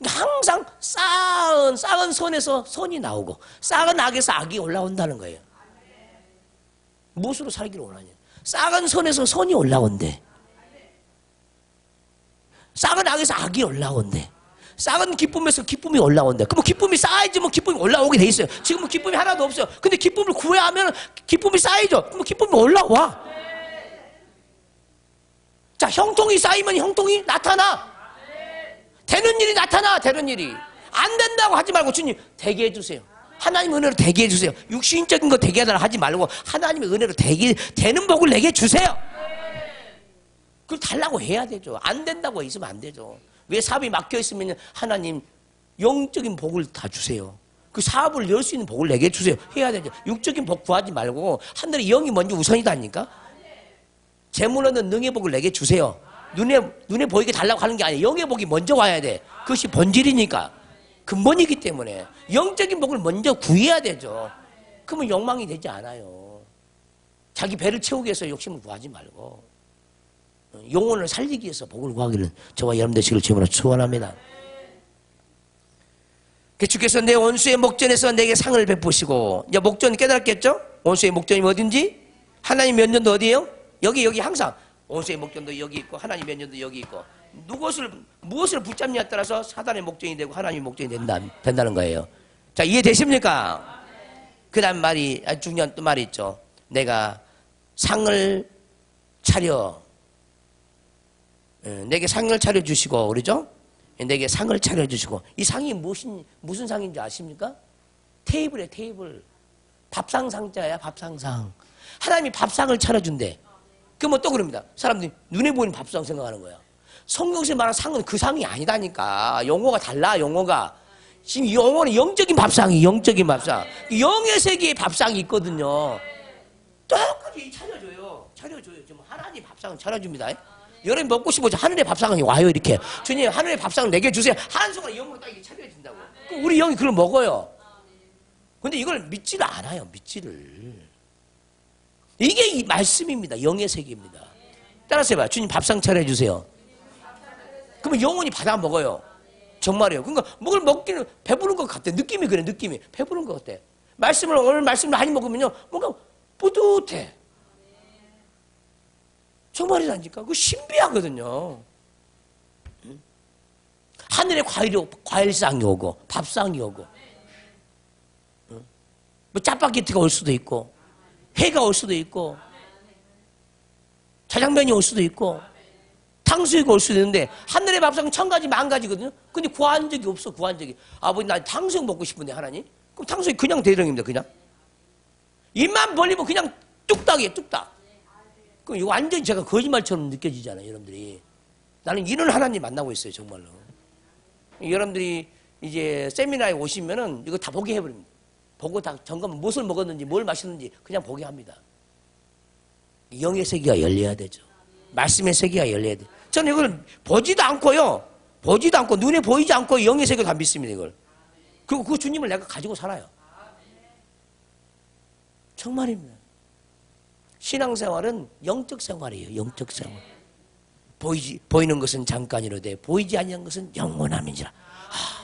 항상 쌓은 선에서 선이 나오고 쌓은 악에서 악이 올라온다는 거예요. 무엇으로 살기를 원하냐? 싹은 선에서 선이 올라온대. 싹은 악에서 악이 올라온대. 싹은 기쁨에서 기쁨이 올라온대. 그럼 기쁨이 쌓여야지 뭐 기쁨이 올라오게 돼 있어요. 지금은 기쁨이 하나도 없어요. 근데 기쁨을 구해야 하면 기쁨이 쌓이죠. 그럼 기쁨이 올라와. 자, 형통이 쌓이면 형통이 나타나. 되는 일이 나타나. 되는 일이. 안 된다고 하지 말고 주님 되게 해주세요. 하나님 은혜로 되게 해주세요. 육신적인 거 되게 해달라 하지 말고 하나님의 은혜로 되는 복을 내게 주세요. 그걸 달라고 해야 되죠. 안 된다고 있으면 안 되죠. 왜 사업이 막혀 있으면 하나님 영적인 복을 다 주세요. 그 사업을 열 수 있는 복을 내게 주세요. 해야 되죠. 육적인 복 구하지 말고 하늘의 영이 먼저 우선이다니까. 재물 얻는 능의 복을 내게 주세요. 눈에 보이게 달라고 하는 게 아니에요. 영의 복이 먼저 와야 돼. 그것이 본질이니까. 근본이기 때문에 영적인 복을 먼저 구해야 되죠. 그러면 욕망이 되지 않아요. 자기 배를 채우기 위해서 욕심을 구하지 말고 영혼을 살리기 위해서 복을 구하기를 저와 여러분 되시기를 주님으로 축원합니다. 주께서 내 원수의 목전에서 내게 상을 베푸시고, 이제 목전 깨달았겠죠? 원수의 목전이 어딘지? 하나님 면전도 어디예요? 여기 항상 원수의 목전도 여기 있고 하나님 면전도 여기 있고, 무엇을 붙잡냐에 따라서 사단의 목전이 되고 하나님의 목전이 된다는 거예요. 자, 이해되십니까? 그 다음 말이 아주 중요한 또 말이 있죠. 내가 상을 차려 내게 상을 차려주시고, 그러죠? 내게 상을 차려주시고. 이 상이 무슨 상인지 아십니까? 테이블이에요. 테이블. 밥상상자야. 밥상상. 하나님이 밥상을 차려준대. 그러면 또 그럽니다. 사람들이 눈에 보이는 밥상 생각하는 거야. 성경에서 말하는 상은 그 상이 아니다니까. 용어가 달라. 용어가. 지금 영어는 영적인 밥상이 영적인 밥상. 영의 세계의 밥상이 있거든요. 똑같이 차려줘요. 지금 하나님 밥상을 차려줍니다. 여러분 먹고 싶어서 하늘의 밥상이 와요. 이렇게 주님 하늘의 밥상을 내게 주세요. 하는 순간 영으로 딱 차려진다고. 그럼 우리 영이 그걸 먹어요. 근데 이걸 믿지를 않아요. 믿지를. 이게 이 말씀입니다. 영의 세계입니다. 따라서 해봐요. 주님 밥상 차려주세요. 그러면 영혼이 받아 먹어요. 정말이에요. 그러니까 먹기는 배부른 것 같아. 느낌이 그래. 느낌이 배부른 것 같아. 오늘 말씀을 많이 먹으면요 뭔가 뿌듯해. 정말이라니까. 그거 신비하거든요. 하늘에 과일상이 오고 밥상이 오고 뭐 짜파게티가 올 수도 있고 회가 올 수도 있고 자장면이 올 수도 있고 탕수육이 올 수도 있는데 하늘의 밥상은 1000가지 10,000가지거든요. 근데 구한 적이 없어. 구한 적이. 아버지 나 탕수육 먹고 싶은데 하나님. 그럼 탕수육 그냥 대령입니다. 그냥. 입만 벌리면 그냥 뚝딱이에요. 뚝딱. 그럼 이거 완전히 제가 거짓말처럼 느껴지잖아요. 여러분들이. 나는 이런 하나님 만나고 있어요. 정말로. 여러분들이 이제 세미나에 오시면은 이거 다 보게 해버립니다. 보고 다 점검 무엇을 먹었는지 뭘 마셨는지 그냥 보게 합니다. 영의 세계가 열려야 되죠. 말씀의 세계가 열려야 돼요. 저는 이걸 보지도 않고요. 보지도 않고 눈에 보이지 않고 영의 세계를 다 믿습니다. 이걸. 그리고 그 주님을 내가 가지고 살아요. 정말입니다. 신앙생활은 영적 생활이에요. 영적 생활. 보이는 것은 잠깐이로되 보이지 않는 것은 영원함인지라.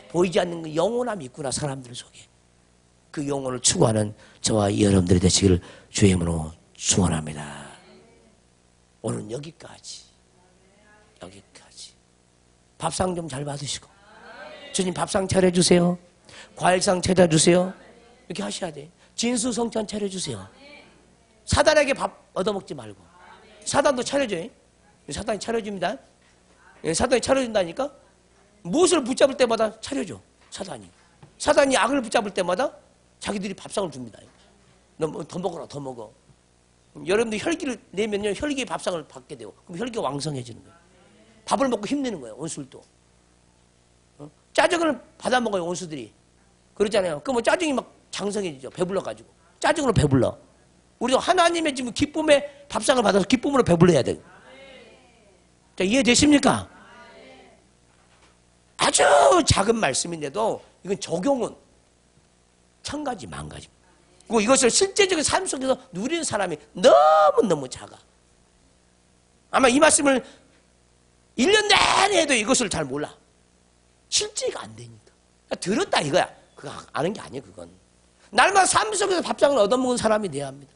보이지 않는 건 영원함이 있구나. 사람들 속에. 그 영혼을 추구하는 저와 여러분들이 되시기를 주의 이름으로 축원합니다. 오늘은 여기까지. 밥상 좀 잘 받으시고 주님 밥상 차려주세요. 과일상 차려주세요. 이렇게 하셔야 돼. 진수성찬 차려주세요. 사단에게 밥 얻어먹지 말고. 사단도 차려줘요. 사단이 차려줍니다. 사단이 차려준다니까. 무엇을 붙잡을 때마다 차려줘. 사단이 악을 붙잡을 때마다 자기들이 밥상을 줍니다. 너 더 먹어라. 더 먹어. 여러분들 혈기를 내면요 혈기의 밥상을 받게 되고 그럼 혈기가 왕성해지는 거예요. 밥을 먹고 힘내는 거예요. 원수들도. 짜증을 받아 먹어요. 원수들이. 그러잖아요. 그럼 짜증이 막 장성해지죠. 배불러가지고. 짜증으로 배불러. 우리도 하나님의 지금 기쁨의 밥상을 받아서 기쁨으로 배불러야 돼요. 자, 이해되십니까? 아주 작은 말씀인데도 이건 적용은 1000가지 10,000가지. 그리고 이것을 실제적인 삶 속에서 누리는 사람이 너무너무 작아. 아마 이 말씀을 1년 내내 해도 이것을 잘 몰라. 실제가 안 되니까. 들었다 이거야. 그거 아는 게 아니에요. 그건. 날마다 삶 속에서 밥상을 얻어먹은 사람이 돼야 합니다.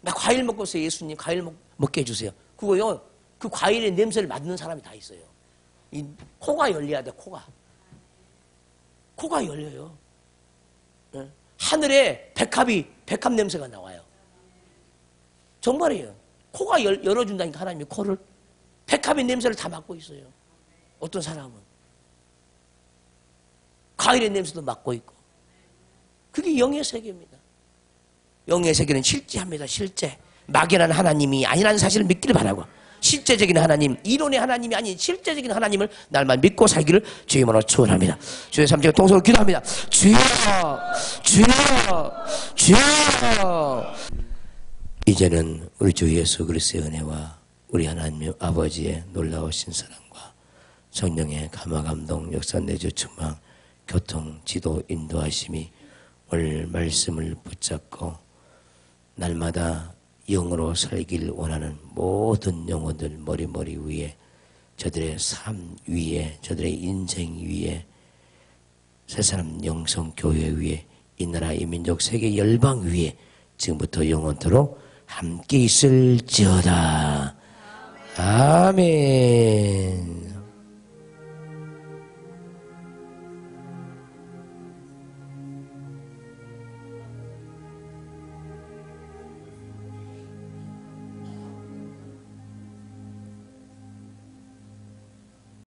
나 과일 먹고 있어요. 예수님 과일 먹게 해주세요. 그거요. 그 과일의 냄새를 맡는 사람이 다 있어요. 이 코가 열려야 돼. 코가 열려요. 네. 하늘에 백합 냄새가 나와요. 정말이에요. 코가 열어준다니까 하나님이 코를. 백합의 냄새를 다 맡고 있어요. 어떤 사람은 과일의 냄새도 맡고 있고. 그게 영의 세계입니다. 영의 세계는 실제합니다. 실제. 막연한 하나님이 아니라는 사실을 믿기를 바라고, 실제적인 하나님, 이론의 하나님이 아닌 실제적인 하나님을 날만 믿고 살기를 주의 이름으로 축원합니다. 주의 삼재가 동서로 기도합니다. 주여, 주여, 주여. 이제는 우리 주 예수 그리스도의 은혜와 우리 하나님 아버지의 놀라우신 사랑과 성령의 감화감동 역사 내주 충만 교통 지도 인도하심이 오늘 말씀을 붙잡고 날마다 영으로 살길 원하는 모든 영혼들 머리 위에, 저들의 삶 위에, 저들의 인생 위에, 새사람 영성교회 위에, 이 나라 이 민족 세계 열방 위에 지금부터 영원토록 함께 있을지어다. 아멘.